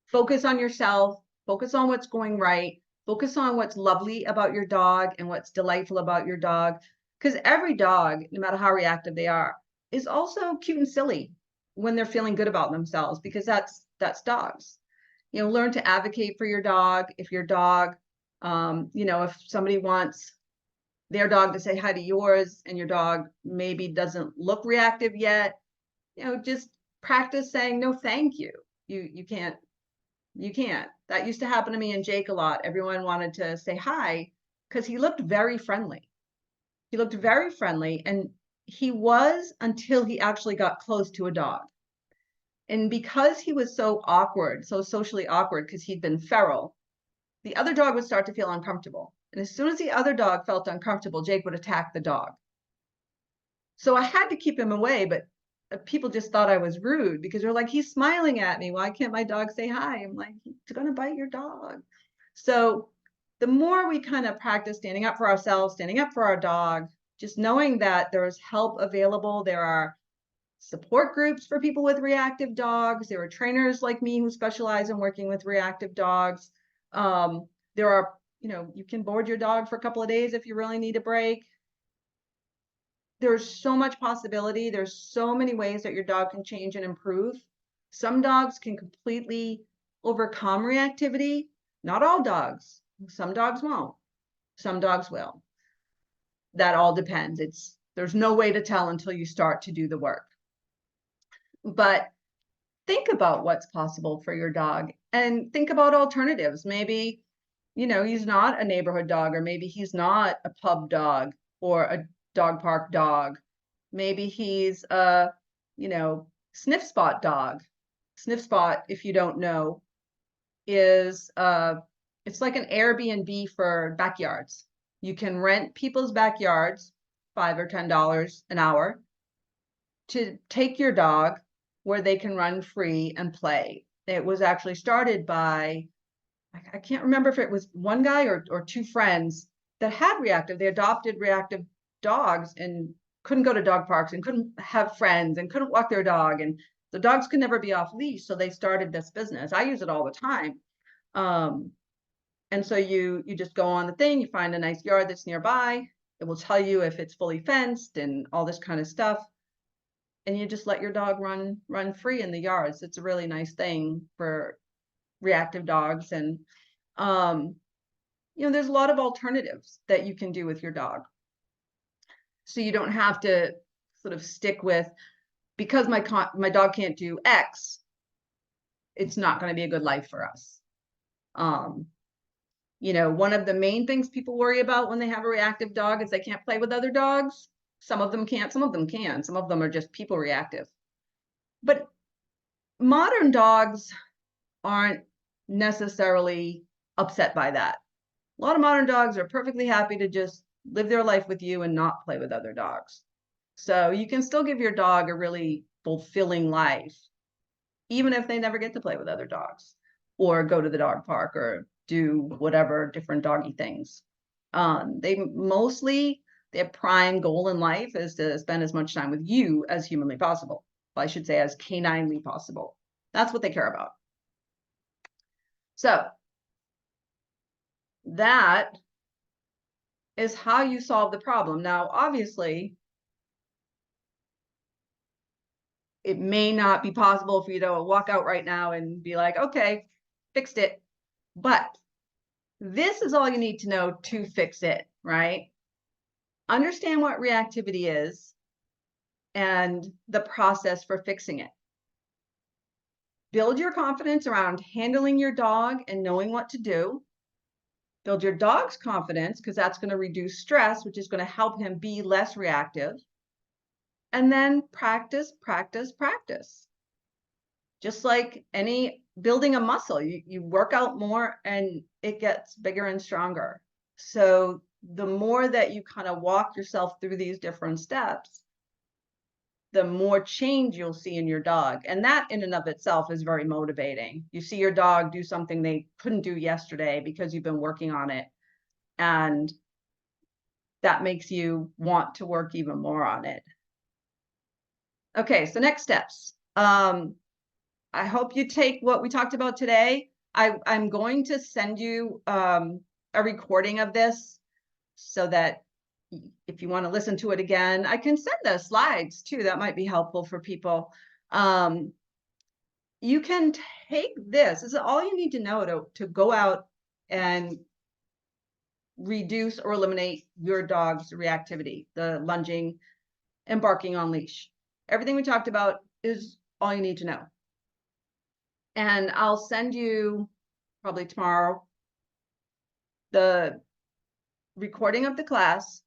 focus on yourself, focus on what's going right, focus on what's lovely about your dog and what's delightful about your dog, because every dog, no matter how reactive they are, is also cute and silly when they're feeling good about themselves, because that's dogs. Learn to advocate for your dog. If your dog, if somebody wants their dog to say hi to yours and your dog maybe doesn't look reactive yet, just practice saying no thank you. You can't. That used to happen to me and Jake a lot. Everyone wanted to say hi because he looked very friendly. He looked very friendly, and he was until he actually got close to a dog. And because he was so awkward, so socially awkward, because he'd been feral, the other dog would start to feel uncomfortable. And as soon as the other dog felt uncomfortable, Jake would attack the dog. So I had to keep him away, but people just thought I was rude because they're like, he's smiling at me. Why can't my dog say hi? I'm like, he's going to bite your dog. So the more we kind of practice standing up for ourselves, standing up for our dog, just knowing that there's help available. There are support groups for people with reactive dogs. There are trainers like me who specialize in working with reactive dogs. There are, you can board your dog for a couple of days if you really need a break. There's so much possibility. There's so many ways that your dog can change and improve. Some dogs can completely overcome reactivity. Not all dogs. Some dogs won't. Some dogs will. That all depends. There's no way to tell until you start to do the work. But think about what's possible for your dog and think about alternatives. Maybe, he's not a neighborhood dog, or maybe he's not a pub dog or a dog park dog. Maybe he's a, sniff spot dog. Sniff spot, if you don't know, is it's like an Airbnb for backyards. You can rent people's backyards, $5 or $10 an hour, to take your dog where they can run free and play. It was actually started by, I can't remember if it was one guy or two friends that had reactive. They adopted reactive dogs and couldn't go to dog parks and couldn't have friends and couldn't walk their dog. And the dogs could never be off leash. So they started this business. I use it all the time. And so you just go on the thing, you find a nice yard that's nearby. It will tell you if it's fully fenced and all this kind of stuff. And you just let your dog run free in the yards. It's a really nice thing for reactive dogs. And, there's a lot of alternatives that you can do with your dog. So you don't have to sort of stick with, because my dog can't do X, it's not going to be a good life for us. One of the main things people worry about when they have a reactive dog is they can't play with other dogs. Some of them can't, some of them can. Some of them are just people reactive. But modern dogs aren't necessarily upset by that. A lot of modern dogs are perfectly happy to just live their life with you and not play with other dogs. So you can still give your dog a really fulfilling life, even if they never get to play with other dogs or go to the dog park or do whatever different doggy things. Their prime goal in life is to spend as much time with you as humanly possible. Well, I should say as caninely possible. That's what they care about. So that is how you solve the problem. Now, obviously, it may not be possible for you to walk out right now and be like, okay, fixed it. But this is all you need to know to fix it, right? Understand what reactivity is and the process for fixing it. Build your confidence around handling your dog and knowing what to do. Build your dog's confidence, because that's going to reduce stress, which is going to help him be less reactive. And then practice, practice, practice. Just like building a muscle, you work out more and it gets bigger and stronger. So the more that you kind of walk yourself through these different steps, the more change you'll see in your dog. And that in and of itself is very motivating. You see your dog do something they couldn't do yesterday because you've been working on it. And that makes you want to work even more on it. Okay, so next steps. I hope you take what we talked about today. I'm going to send you a recording of this so that if you want to listen to it again, I can send the slides too. That might be helpful for people. You can take this. This is all you need to know to go out and reduce or eliminate your dog's reactivity, the lunging and barking on leash. Everything we talked about is all you need to know. And I'll send you probably tomorrow the recording of the class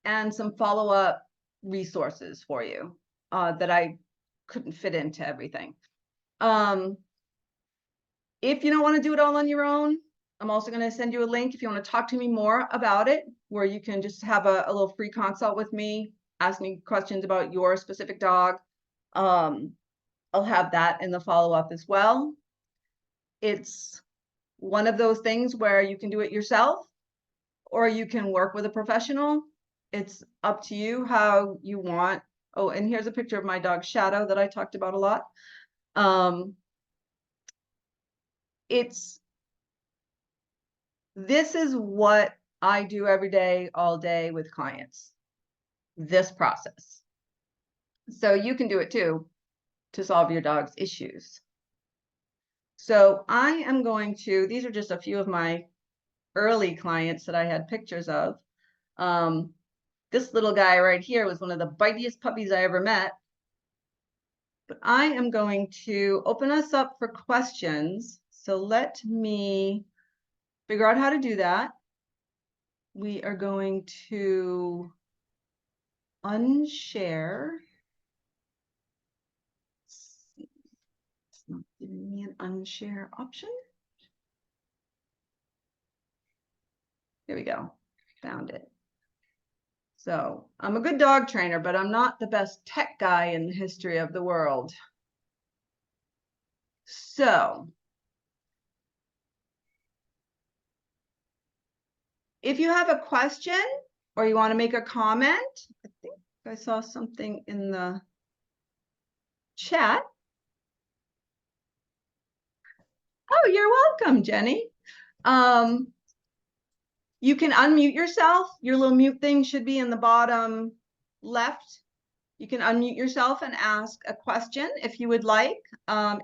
and some follow-up resources for you that I couldn't fit into everything. If you don't want to do it all on your own, I'm also going to send you a link if you want to talk to me more about it, where you can just have a little free consult with me, ask me questions about your specific dog. I'll have that in the follow-up as well. It's one of those things where you can do it yourself or you can work with a professional. It's up to you how you want. Oh, and here's a picture of my dog Shadow that I talked about a lot. This is what I do every day, all day with clients, this process. So you can do it too to solve your dog's issues. So I am going to, these are just a few of my early clients that I had pictures of. This little guy right here was one of the bitiest puppies I ever met. But I am going to open us up for questions. So let me figure out how to do that. We are going to unshare. It's not giving me an unshare option. There we go. Found it. So I'm a good dog trainer, but I'm not the best tech guy in the history of the world. So if you have a question or you want to make a comment, I think I saw something in the chat. Oh, you're welcome, Jenny. You can unmute yourself. Your little mute thing should be in the bottom left. You can unmute yourself and ask a question if you would like.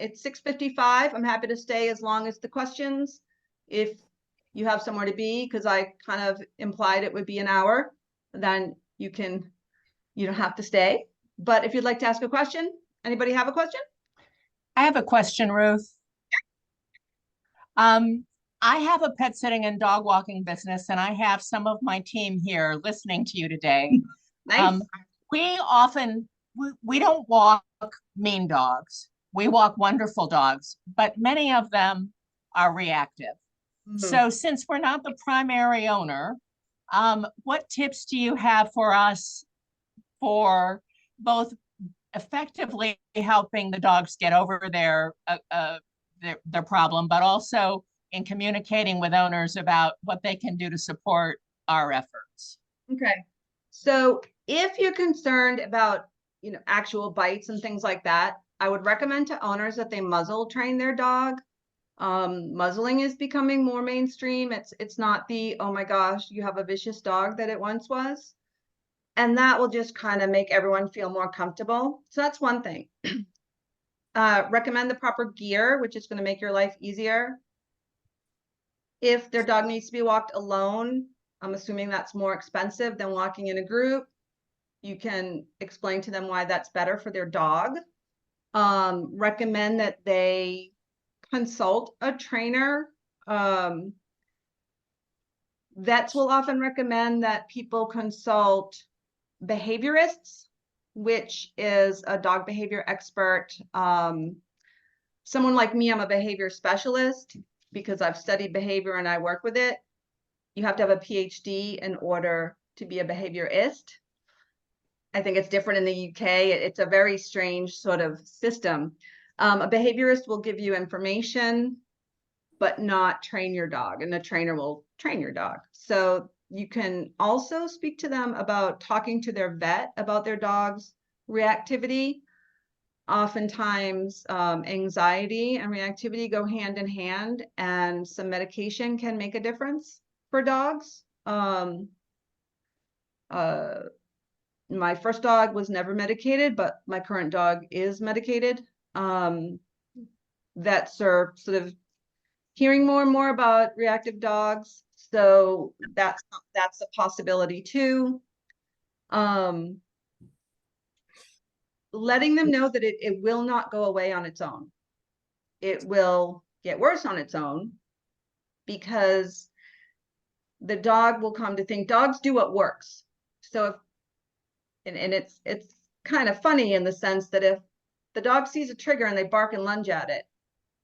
It's 6:55. I'm happy to stay as long as the questions. If you have somewhere to be, because I kind of implied it would be an hour, then you don't have to stay. But if you'd like to ask a question, anybody have a question? I have a question, Ruth. I have a pet sitting and dog walking business, and I have some of my team here listening to you today. Nice. We don't walk mean dogs. We walk wonderful dogs, but many of them are reactive. So since we're not the primary owner, what tips do you have for us for both effectively helping the dogs get over their problem, but also in communicating with owners about what they can do to support our efforts? Okay. So if you're concerned about, actual bites and things like that, I would recommend to owners that they muzzle train their dog. Muzzling is becoming more mainstream. It's not the, oh my gosh, you have a vicious dog that it once was. And that will just kind of make everyone feel more comfortable. So that's one thing. Recommend the proper gear, which is going to make your life easier. If their dog needs to be walked alone, I'm assuming that's more expensive than walking in a group. You can explain to them why that's better for their dog. Recommend that they consult a trainer. Vets will often recommend that people consult behaviorists, which is a dog behavior expert. Someone like me, I'm a behavior specialist because I've studied behavior and I work with it. You have to have a PhD in order to be a behaviorist. I think it's different in the UK. It's a very strange sort of system. A behaviorist will give you information, but not train your dog, and the trainer will train your dog. So you can also speak to them about talking to their vet about their dog's reactivity. Oftentimes, anxiety and reactivity go hand in hand, and some medication can make a difference for dogs. My first dog was never medicated, but my current dog is medicated. Vets are sort of hearing more and more about reactive dogs, so that's a possibility too. Letting them know that it will not go away on its own. It will get worse on its own because the dog will come to think dogs do what works. So it's kind of funny in the sense that if the dog sees a trigger and they bark and lunge at it,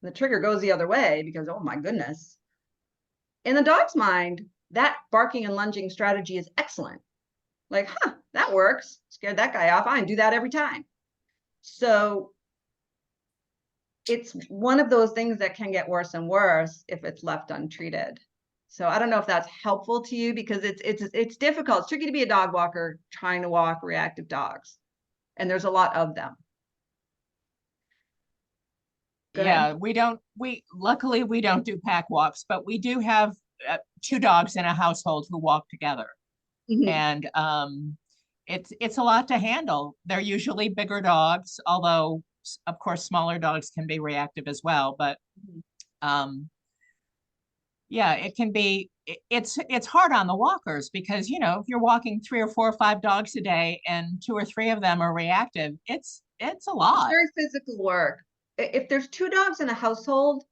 the trigger goes the other way because, oh my goodness. In the dog's mind, that barking and lunging strategy is excellent. Like, that works. Scared that guy off. I can do that every time. So it's one of those things that can get worse and worse if it's left untreated. So I don't know if that's helpful to you because it's difficult. It's tricky to be a dog walker trying to walk reactive dogs. And there's a lot of them. Yeah, luckily we don't do pack walks, but we do have 2 dogs in a household who walk together. And it's a lot to handle. They're usually bigger dogs, although of course smaller dogs can be reactive as well. But Yeah, it can be, it's hard on the walkers because, you know, if you're walking 3 or 4 or 5 dogs a day and 2 or 3 of them are reactive, it's a It's lot. very physical work. If there's 2 dogs in a household,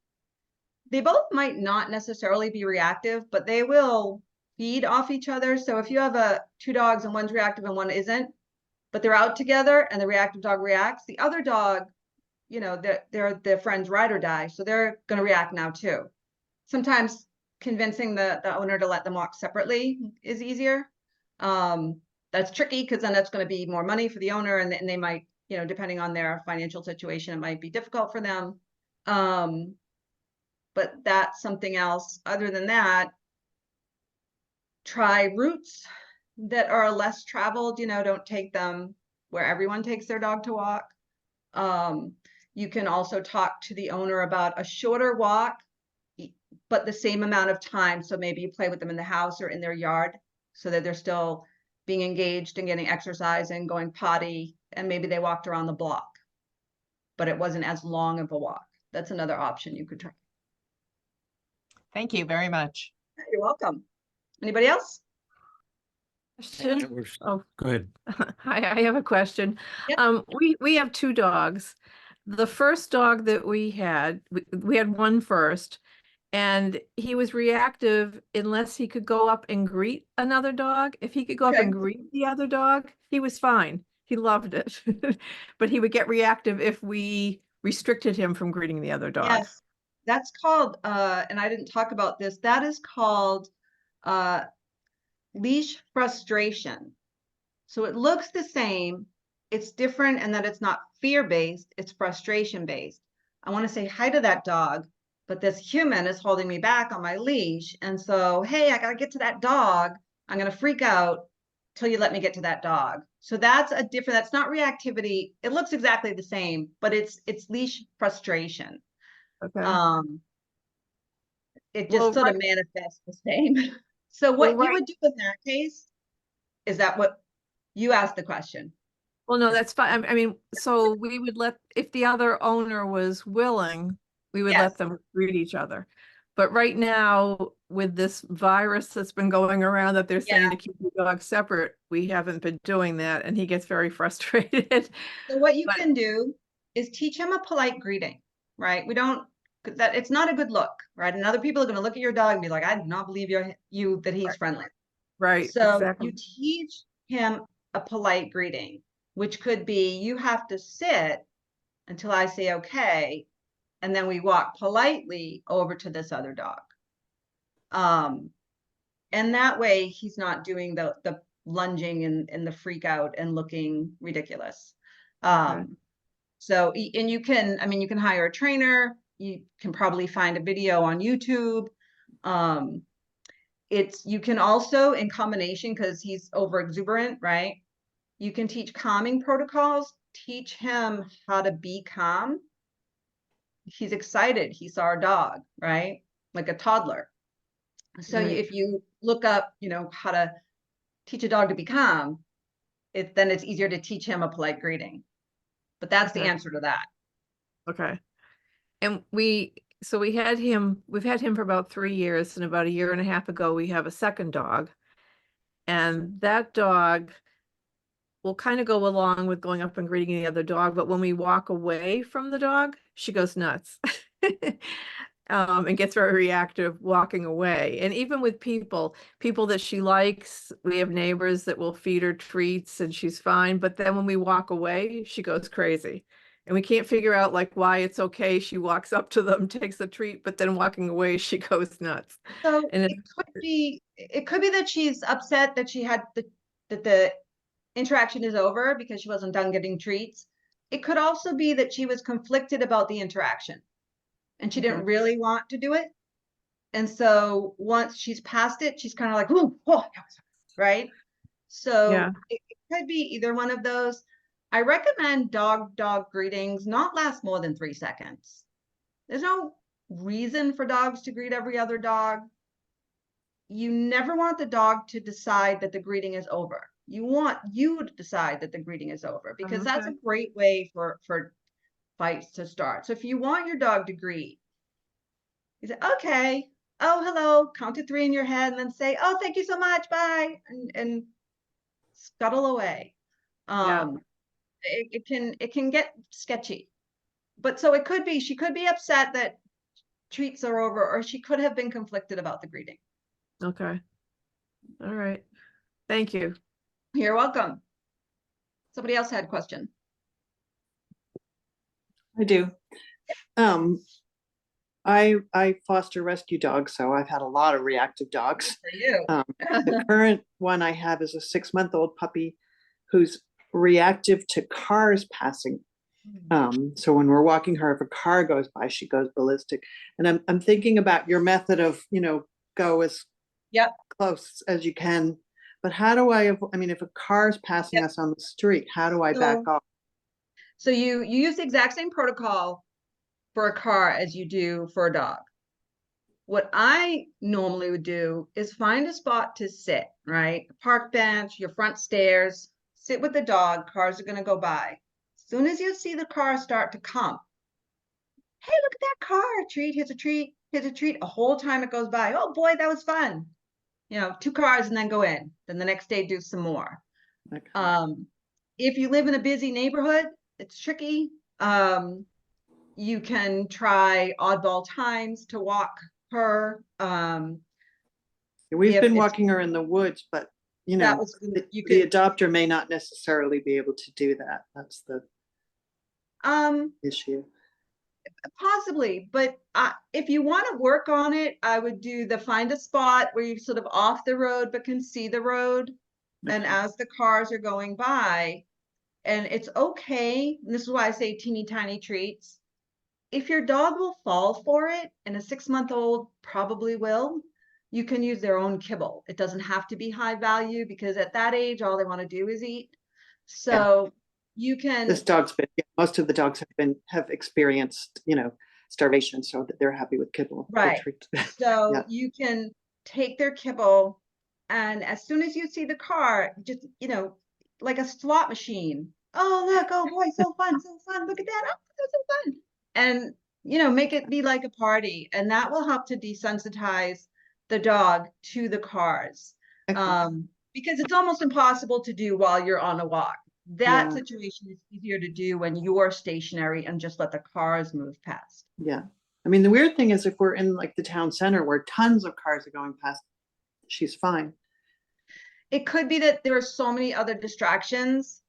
they both might not necessarily be reactive, but they will feed off each other. So if you have 2 dogs and one's reactive and one isn't, but they're out together and the reactive dog reacts, the other dog, you know, they're their friend's ride or die, so they're going to react now too. Sometimes convincing the owner to let them walk separately is easier. That's tricky because then that's going to be more money for the owner, and they might, you know, depending on their financial situation, it might be difficult for them. But that's something else. Other than that, try routes that are less traveled, you know, don't take them where everyone takes their dog to walk. You can also talk to the owner about a shorter walk, but the same amount of time. So maybe you play with them in the house or in their yard so that they're still being engaged and getting exercise and going potty, and maybe they walked around the block, but it wasn't as long of a walk. That's another option you could try. Thank you very much. You're welcome. Anybody else? Question. Oh, Go ahead. hi, I have a question. Yep. We have 2 dogs. The first dog that we had one first, and he was reactive unless he could go up and greet another dog. If he could go up Okay. and greet the other dog, he was fine. He loved it. But he would get reactive if we restricted him from greeting the other dog. Yes, that's called, and I didn't talk about this, that is called leash frustration. So it looks the same, it's different in that it's not fear-based, it's frustration-based. I want to say hi to that dog, but this human is holding me back on my leash. And so, hey, I got to get to that dog. I'm going to freak out till you let me get to that dog. So that's a different, that's not reactivity. It looks exactly the same, but it's leash frustration. Okay. It just Well, sort of manifests the same. So what Well, you would do in that case, is that what you asked the question? Well, no, that's fine. I mean, so we would if the other owner was willing, we would Yes. let them greet each other. But right now, with this virus that's been going around that they're saying Yeah. to keep the dogs separate, we haven't been doing that, and he gets very frustrated. So what you But- can do is teach him a polite greeting, right? We don't, that it's not a good look, right? And other people are going to look at your dog and be like, I do not believe you that he's friendly. Right, So exactly. you teach him a polite greeting, which could be, you have to sit until I say okay, and then we walk politely over to this other dog. And that way he's not doing the lunging and the freak out and looking ridiculous. So, and you can, I mean, you can hire a trainer, you can probably find a video on YouTube. You can also, in combination, because he's over exuberant, right? You can teach calming protocols, teach him how to be calm. He's excited, he saw a dog, right? Like a toddler. So Right. if you look up, you know, how to teach a dog to be calm, then it's easier to teach him a polite greeting. But that's the Okay. answer to that. Okay. And we've had him for about 3 years, and about a year and a half ago, we have a second dog. And that dog will kind of go along with going up and greeting the other dog, but when we walk away from the dog, she goes nuts. And gets very reactive walking away. And even with people that she likes, we have neighbors that will feed her treats and she's fine. But then when we walk away, she goes crazy. And we can't figure out like why it's okay. She walks up to them, takes the treat, but then walking away, she goes nuts. So And it could be that she's upset that she had that the interaction is over because she wasn't done getting treats. It could also be that she was conflicted about the interaction and she didn't really want to do it. And so once she's past it, she's kind of like, "Ooh, oh, right?" So Yeah. it could be either one of those. I recommend dog greetings not last more than 3 seconds. There's no reason for dogs to greet every other dog. You never want the dog to decide that the greeting is over. You want you to decide that the greeting is over, because that's a great way for fights to start. So if you want your dog to greet, you say, okay, oh, hello, count to 3 in your head and then say, oh, thank you so much, bye, and scuttle away. Yeah. It can get sketchy. But so it could be, she could be upset that treats are over, or she could have been conflicted about the greeting. Okay. All right. Thank you. You're welcome. Somebody else had a question. I do. I foster rescue dogs, so I've had a lot of reactive dogs. For you. The current one I have is a 6-month-old puppy who's reactive to cars passing. So when we're walking her, if a car goes by, she goes ballistic. And I'm thinking about your method of, go as Yep. close as you can. But how do I mean, if a car's passing us on the street, how do I back off? So you use the exact same protocol for a car as you do for a dog. What I normally would do is find a spot to sit, right? A park bench, your front stairs, sit with the dog, cars are gonna go by. As soon as you see the car start to come, hey, look at that car, treat, here's a treat, here's a treat. A whole time it goes by, oh boy, that was fun. 2 cars and then go in. Then the next day do some more. Okay. If you live in a busy neighborhood, it's tricky. You can try oddball times to walk her. We've if been it's- walking her in the woods, but That was, the you could, adopter may not necessarily be able to do that. That's the issue. possibly, but if you want to work on it, I would do the find a spot where you're sort of off the road but can see the road. And Okay. as the cars are going by, and it's okay, and this is why I say teeny tiny treats. If your dog will fall for it, and a 6-month-old probably will, you can use their own kibble. It doesn't have to be high value, because at that age, all they want to do is eat. So you can, This dog's been, most of the dogs have experienced, starvation, so that they're happy with kibble. or Right. treats. so Yeah. you can take their kibble, and as soon as you see the car, just, like a slot machine. Oh, look, oh boy, so fun, look at that, oh, that's so fun. And, make it be like a party, and that will help to desensitize the dog to the cars. Okay. Because it's almost impossible to do while you're on a walk. That Yeah. situation is easier to do when you're stationary and just let the cars move past. Yeah. I mean, the weird thing is if we're in like the town center where tons of cars are going past, she's fine. It could be that there are so many other distractions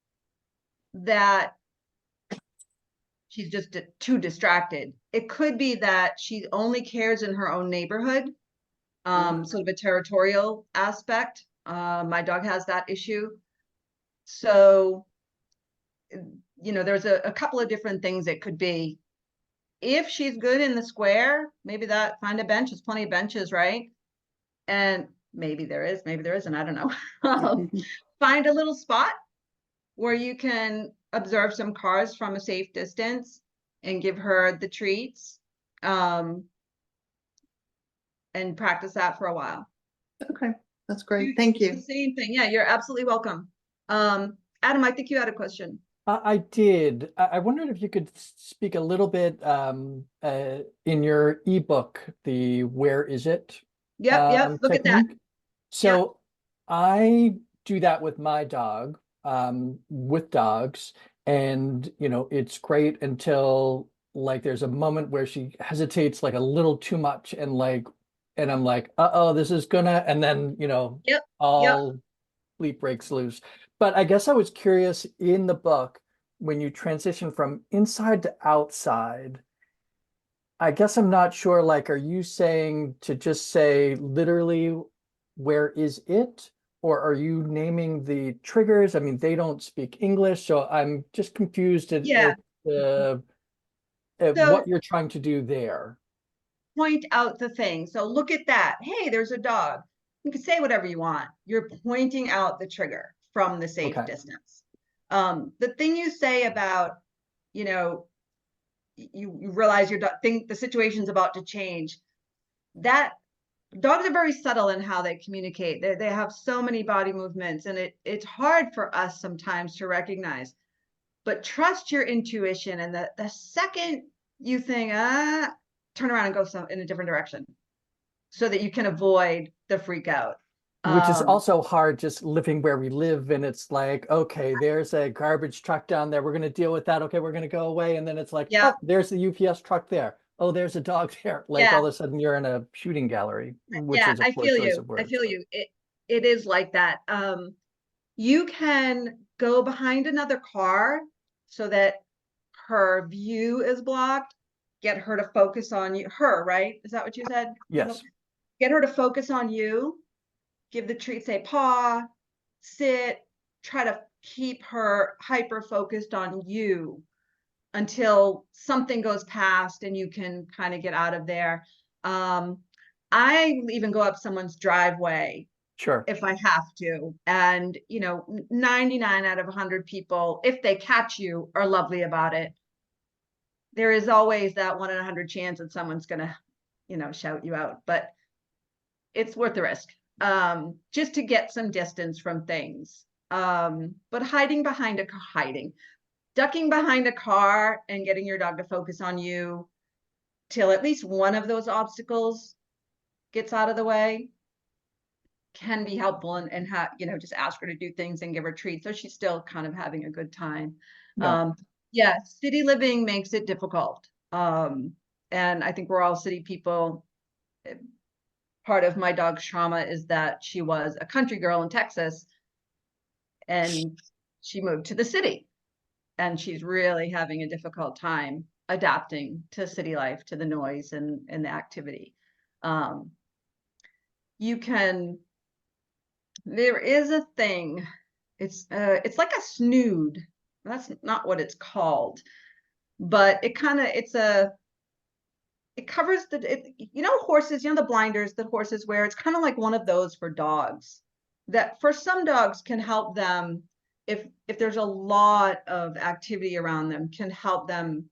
that she's just too distracted. It could be that she only cares in her own neighborhood, sort of a territorial aspect. My dog has that issue. So, there's a couple of different things it could be. If she's good in the square, maybe find a bench. There's plenty of benches, right? And maybe there is, maybe there isn't, I don't know. Find a little spot where you can observe some cars from a safe distance and give her the treats, and practice that for a while. Okay, that's great. Thank It's the you. same thing. Yeah, you're absolutely welcome. Adam, I think you had a question. I did. I wondered if you could speak a little bit in your ebook, the Where Is It Yep, look at that. technique. So I do that with my dog, with dogs, and it's great until like there's a moment where she hesitates like a little too much, and I'm like, uh-oh, this is gonna, and then Yep. all bleep breaks loose. But I guess I was curious in the book, when you transition from inside to outside, I guess I'm not sure, like, are you saying to just say literally, where is it? Or are you naming the triggers? I mean, they don't speak English, so I'm just confused at Yeah. So what you're trying to do there. Point out the thing. So look at that. Hey, there's a dog. You can say whatever you want. You're pointing out the trigger from the safe distance. The thing you say about, you realize think the situation's about to change. That dogs are very subtle in how they communicate. They have so many body movements, and it's hard for us sometimes to recognize. But trust your intuition, and the second you think, turn around and go in a different direction. so that you can avoid the freak out. Which is Um, also hard just living where we live. And it's like, okay, there's a garbage truck down there. We're going to deal with that. Okay, we're going to go away. And then it's like, Yeah. oh, there's the UPS truck there. Oh, there's a dog there. Like Yeah. all of a sudden you're in a shooting gallery, which yeah, is a I poor feel choice you. of I words. feel but- you. It is like that. You can go behind another car so that her view is blocked. Get her to focus on you. Her, right? Is that what you said? Yes. Get her to focus on you. Give the treat, say paw, sit, try to keep her hyper focused on you until something goes past and you can kind of get out of there. I even go up someone's driveway Sure. if I have to. And, 99 out of 100 people, if they catch you, are lovely about it. There is always that 1 in 100 chance that someone's going to, shout you out, but it's worth the risk. Just to get some distance from things. But ducking behind a car and getting your dog to focus on you till at least one of those obstacles gets out of the way can be helpful, and just ask her to do things and give her treats so she's still kind of having a good time. Yeah. Yeah, city living makes it difficult. And I think we're all city people. Part of my dog's trauma is that she was a country girl in Texas and she moved to the city, and she's really having a difficult time adapting to city life, to the noise and the activity. There is a thing, it's like a snood. That's not what it's called, but it covers horses, the blinders that horses wear. It's kind of like one of those for dogs, that for some dogs can help them if there's a lot of activity around them, can help them.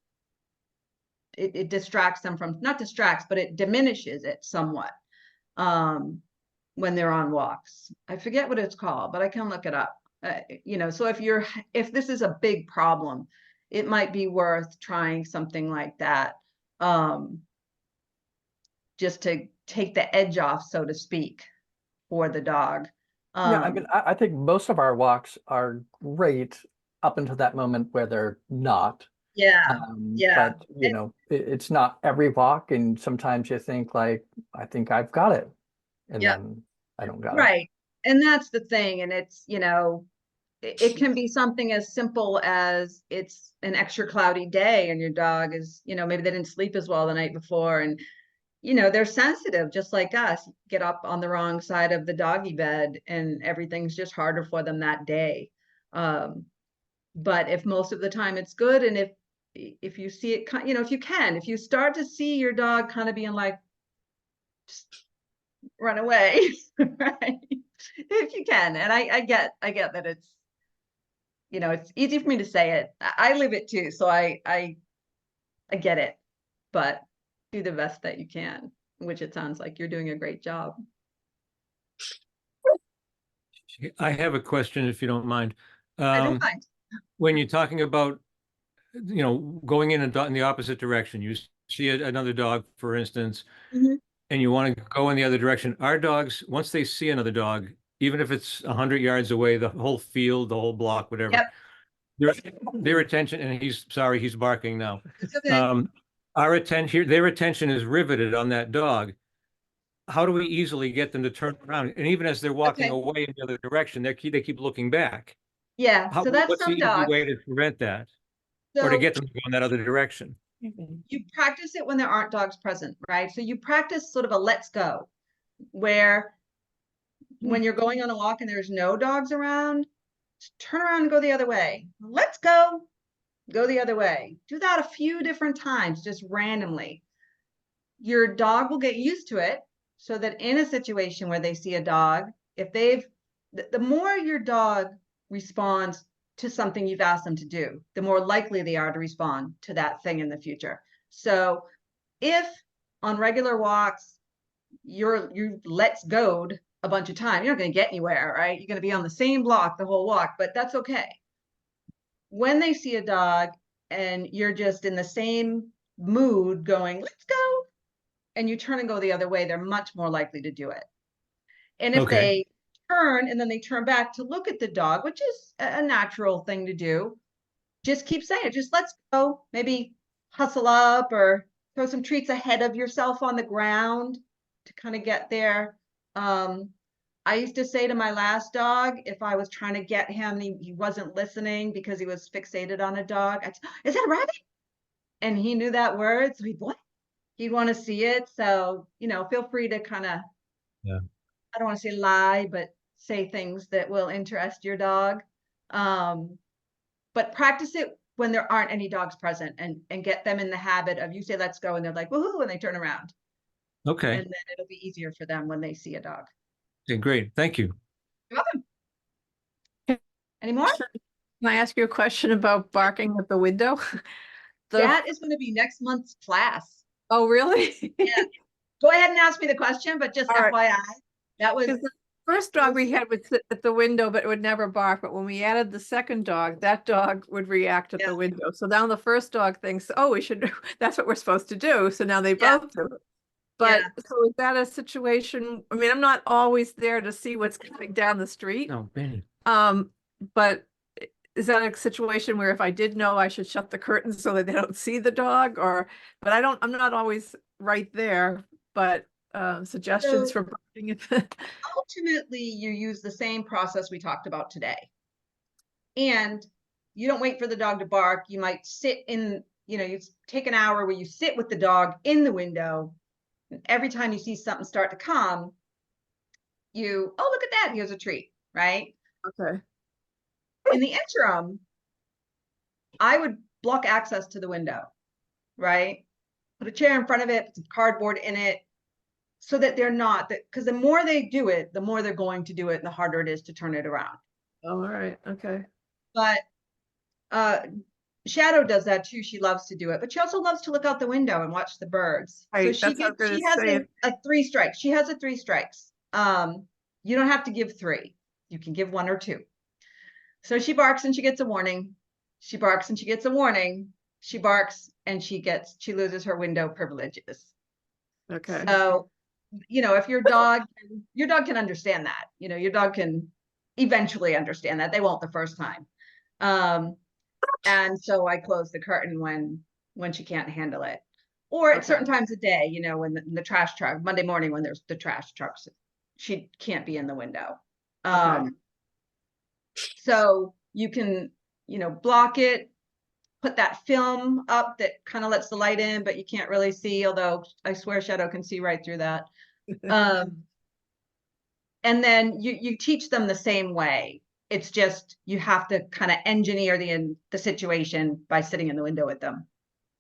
It distracts them from, not distracts, but it diminishes it somewhat when they're on walks. I forget what it's called, but I can look it up. So if this is a big problem, it might be worth trying something like that. Just to take the edge off, so to speak, for the dog. Yeah, I mean, I think most of our walks are great up until that moment where they're not. Yeah, yeah. But it's not every walk, and sometimes you think like, I think I've got it, and Yeah. then I don't got it. Right. And that's the thing. And it's, it can be something as simple as it's an extra cloudy day and your dog is, maybe they didn't sleep as well the night before, and they're sensitive just like us. Get up on the wrong side of the doggy bed and everything's just harder for them that day. But if most of the time it's good, and if you see it, if you start to see your dog kind of being like, just run away, right? If you can. And I get that it's, it's easy for me to say it. I live it too, so I get it, but do the best that you can, which it sounds like you're doing a great job. I have a question, if you don't mind. I don't mind. When you're talking about, going in the opposite direction, you see another dog, for instance, Mhm. and you want to go in the other direction. Our dogs, once they see another dog, even if it's 100 yards away, the whole field, the whole block, whatever, Yep. their attention, and he's barking now. It's okay. Their attention is riveted on that dog. How do we easily get them to turn around? And even as they're walking Okay. away in the other direction, they keep looking back. Yeah, so that's What's the some easy dogs. way to prevent that, or to So get them to go in that other direction? you practice it when there aren't dogs present, right? So you practice sort of a let's go, where when you're going on a walk and there's no dogs around, turn around and go the other way. Let's go the other way. Do that a few different times, just randomly. Your dog will get used to it, so that in a situation where they see a dog, the more your dog responds to something you've asked them to do, the more likely they are to respond to that thing in the future. So if on regular walks, you let's go'd a bunch of time, you're not going to get anywhere, right? You're going to be on the same block the whole walk, but that's okay. When they see a dog and you're just in the same mood going, let's go, and you turn and go the other way, they're much more likely to do it. And if Okay. they turn and then they turn back to look at the dog, which is a natural thing to do, just keep saying it. Just let's go. Maybe hustle up or throw some treats ahead of yourself on the ground to kind of get there. I used to say to my last dog, if I was trying to get him, he wasn't listening because he was fixated on a dog. I'd say, is that a rabbit? And he knew that word. So he'd want to see it. So, feel free to kind of, Yeah. I don't want to say lie, but say things that will interest your dog. But practice it when there aren't any dogs present and get them in the habit of you say, let's go. And they're like, woohoo, and they turn around. Okay. And then it'll be easier for them when they see a dog. Okay, great. Thank you. You're welcome. Any more? Can I ask you a question about barking at the window? That is going to be next month's class. Oh, really? Yeah. Go ahead and ask me the question, but just All right. FYI, that was, 'Cause the first dog we had would sit at the window, but it would never bark. But when we added the second dog, that dog would react at Yeah. the window. So now the first dog thinks, oh, we should, that's what we're supposed to do. So now they Yeah. both do it. But Yeah. so is that a situation? I mean, I'm not always there to see what's coming down the street. No, Benny. But is that a situation where if I did know I should shut the curtains so that they don't see the dog, but I'm not always right there, but suggestions So- for barking at ultimately you use the same process we talked about today. And you don't wait for the dog to bark. You might sit in, you take an hour where you sit with the dog in the window. And every time you see something start to come, oh, look at that. Here's a treat, right? Okay. In the interim, I would block access to the window, right? Put a chair in front of it, put some cardboard in it, so that they're not that, because the more they do it, the more they're going to do it, and the harder it is to turn it around. Oh, all right. Okay. But Shadow does that too. She loves to do it, but she also loves to look out the window and watch the birds. So Right, she that's what I was she gonna has say. a 3 strikes. She has a 3 strikes. You don't have to give 3. You can give 1 or 2. So she barks and she gets a warning. She barks and she gets a warning. She barks and she loses her window privileges. Okay. So, if your dog can understand that, your dog can eventually understand that. They won't the first time. And so I close the curtain when she can't handle it, or at Okay. certain times of day, when the trash truck, Monday morning when there's the trash trucks, she can't be in the window. Okay. So you can, block it, put that film up that kind of lets the light in, but you can't really see, although I swear Shadow can see right through that. And then you teach them the same way. It's just, you have to kind of engineer the situation by sitting in the window with them.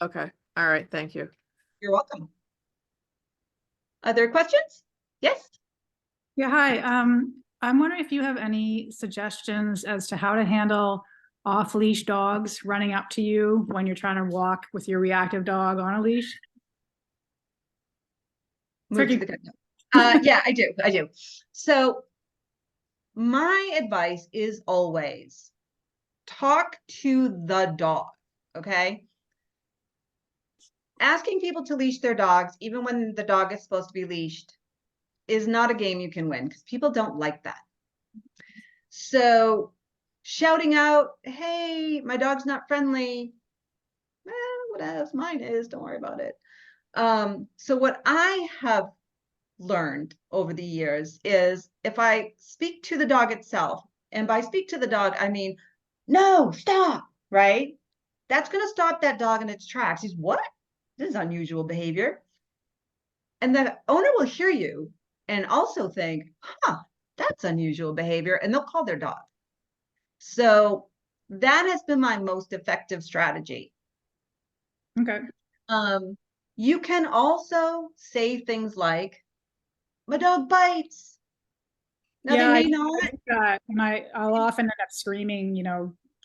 Okay. All right. Thank you. You're welcome. Other questions? Yes? Yeah, hi. I'm wondering if you have any suggestions as to how to handle off-leash dogs running up to you when you're trying to walk with your reactive dog on a leash. Move to Tricky. the good- yeah, I do. So my advice is always talk to the dog, okay? Asking people to leash their dogs, even when the dog is supposed to be leashed, is not a game you can win because people don't like that. So shouting out, hey, my dog's not friendly. What else? Mine is, don't worry about it. So what I have learned over the years is if I speak to the dog itself, and by speak to the dog, I mean, no, stop, right? That's going to stop that dog in its tracks. He's, what? This is unusual behavior. And the owner will hear you and also think, that's unusual behavior, and they'll call their dog. So that has been my most effective strategy. Okay. You can also say things like, my dog bites. Now Yeah, they may not. I do that, and I'll often end up screaming,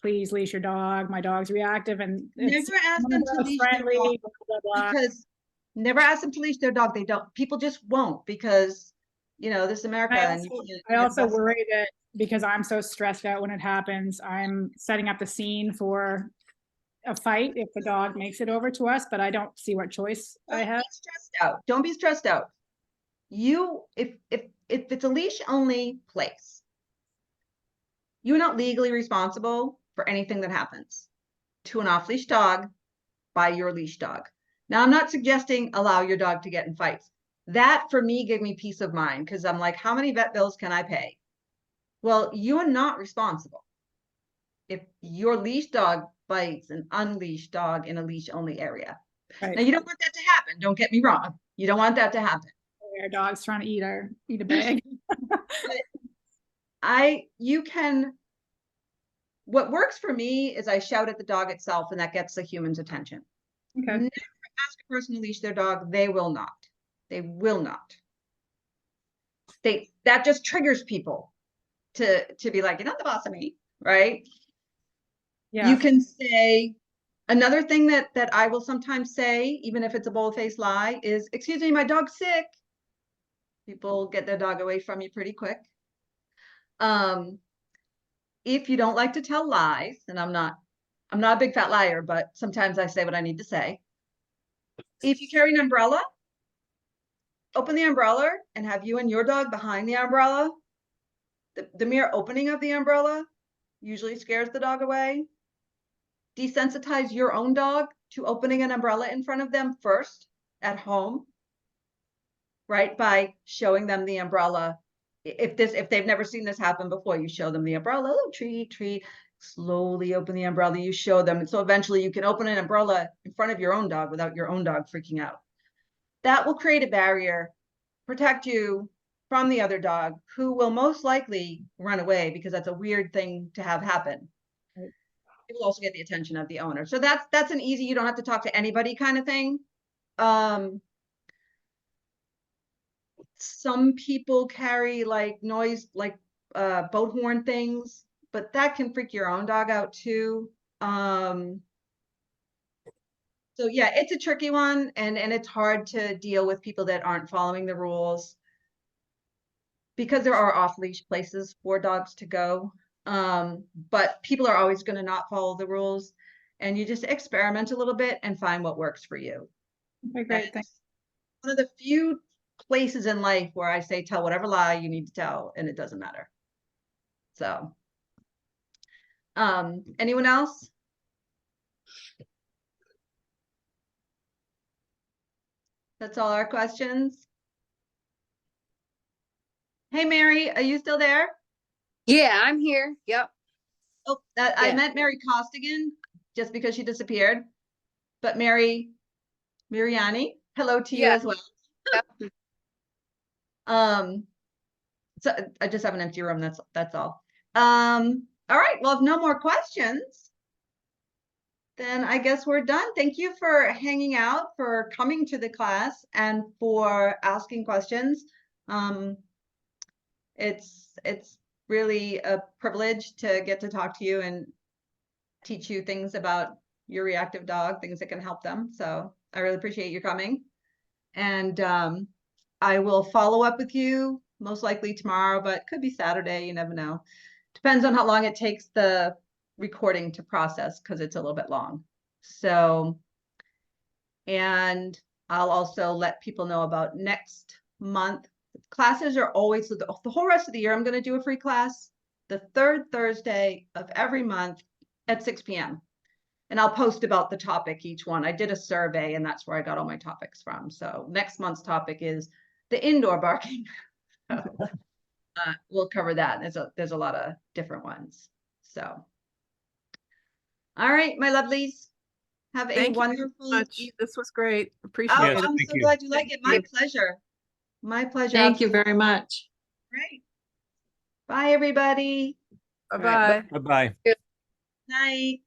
please leash your dog. My dog's reactive, and it's Never ask them to leash their friendly. dog, Blah, blah, blah. because never ask them to leash their dog. They don't. People just won't, because this is America, and you can't. I also worry that because I'm so stressed out when it happens, I'm setting up the scene for a fight if the dog makes it over to us, but I don't see what choice I Don't have. be stressed out. Don't be stressed out. If it's a leash only place, you're not legally responsible for anything that happens to an off leash dog by your leash dog. Now, I'm not suggesting allow your dog to get in fights. That for me gave me peace of mind because I'm like, how many vet bills can I pay? Well, you're not responsible if your leash dog bites an unleashed dog in a leash only area. Right. Now, you don't want that to happen. Don't get me wrong. You don't want that to happen. Our dog's trying to eat a bag. What works for me is I shout at the dog itself and that gets the human's attention. Okay. Never ask a person to leash their dog. They will not. They will not. That just triggers people to be like, you're not the boss of me, right? Yeah. You can say another thing that I will sometimes say, even if it's a bold-faced lie, is, excuse me, my dog's sick. People get their dog away from you pretty quick. If you don't like to tell lies, and I'm not a big fat liar, but sometimes I say what I need to say. If you carry an umbrella, open the umbrella and have you and your dog behind the umbrella. The mere opening of the umbrella usually scares the dog away. Desensitize your own dog to opening an umbrella in front of them first at home, right? By showing them the umbrella. If they've never seen this happen before, you show them the umbrella, oh, treat, slowly open the umbrella, you show them. And so eventually you can open an umbrella in front of your own dog without your own dog freaking out. That will create a barrier, protect you from the other dog who will most likely run away because that's a weird thing to have happen. Right. It will also get the attention of the owner. So that's an easy, you don't have to talk to anybody kind of thing. Some people carry like noise, like boat horn things, but that can freak your own dog out too. So yeah, it's a tricky one, and it's hard to deal with people that aren't following the rules because there are off-leash places for dogs to go. But people are always going to not follow the rules, and you just experiment a little bit and find what works for you. Okay, great. Thanks. One of the few places in life where I say tell whatever lie you need to tell and it doesn't matter. So anyone else? That's all our questions. Hey Mary, are you still there? Yeah, I'm here. Yep. Oh, I Yeah. meant Mary Costigan just because she disappeared. But Mariani, hello to you Yeah. as well. Yep. So I just have an empty room, that's all. All right, well, if no more questions, then I guess we're done. Thank you for hanging out, for coming to the class, and for asking questions. It's really a privilege to get to talk to you and teach you things about your reactive dog, things that can help them. So I really appreciate you coming. And I will follow up with you most likely tomorrow, but could be Saturday, you never know. Depends on how long it takes the recording to process because it's a little bit long. So, and I'll also let people know about next month. Classes are always, the whole rest of the year, I'm going to do a free class the third Thursday of every month at 6 p.m. And I'll post about the topic each one. I did a survey and that's where I got all my topics from. So next month's topic is the indoor barking. So, we'll cover that. There's a lot of different ones. So, all right, my lovelies, have a Thank you wonderful much. evening. This was great. Oh, Appreciate Yes, it. I'm thank so you. glad you like it. My you. pleasure. My pleasure. Thank you very much. Great. Bye, everybody. Bye-bye. Bye-bye. Night.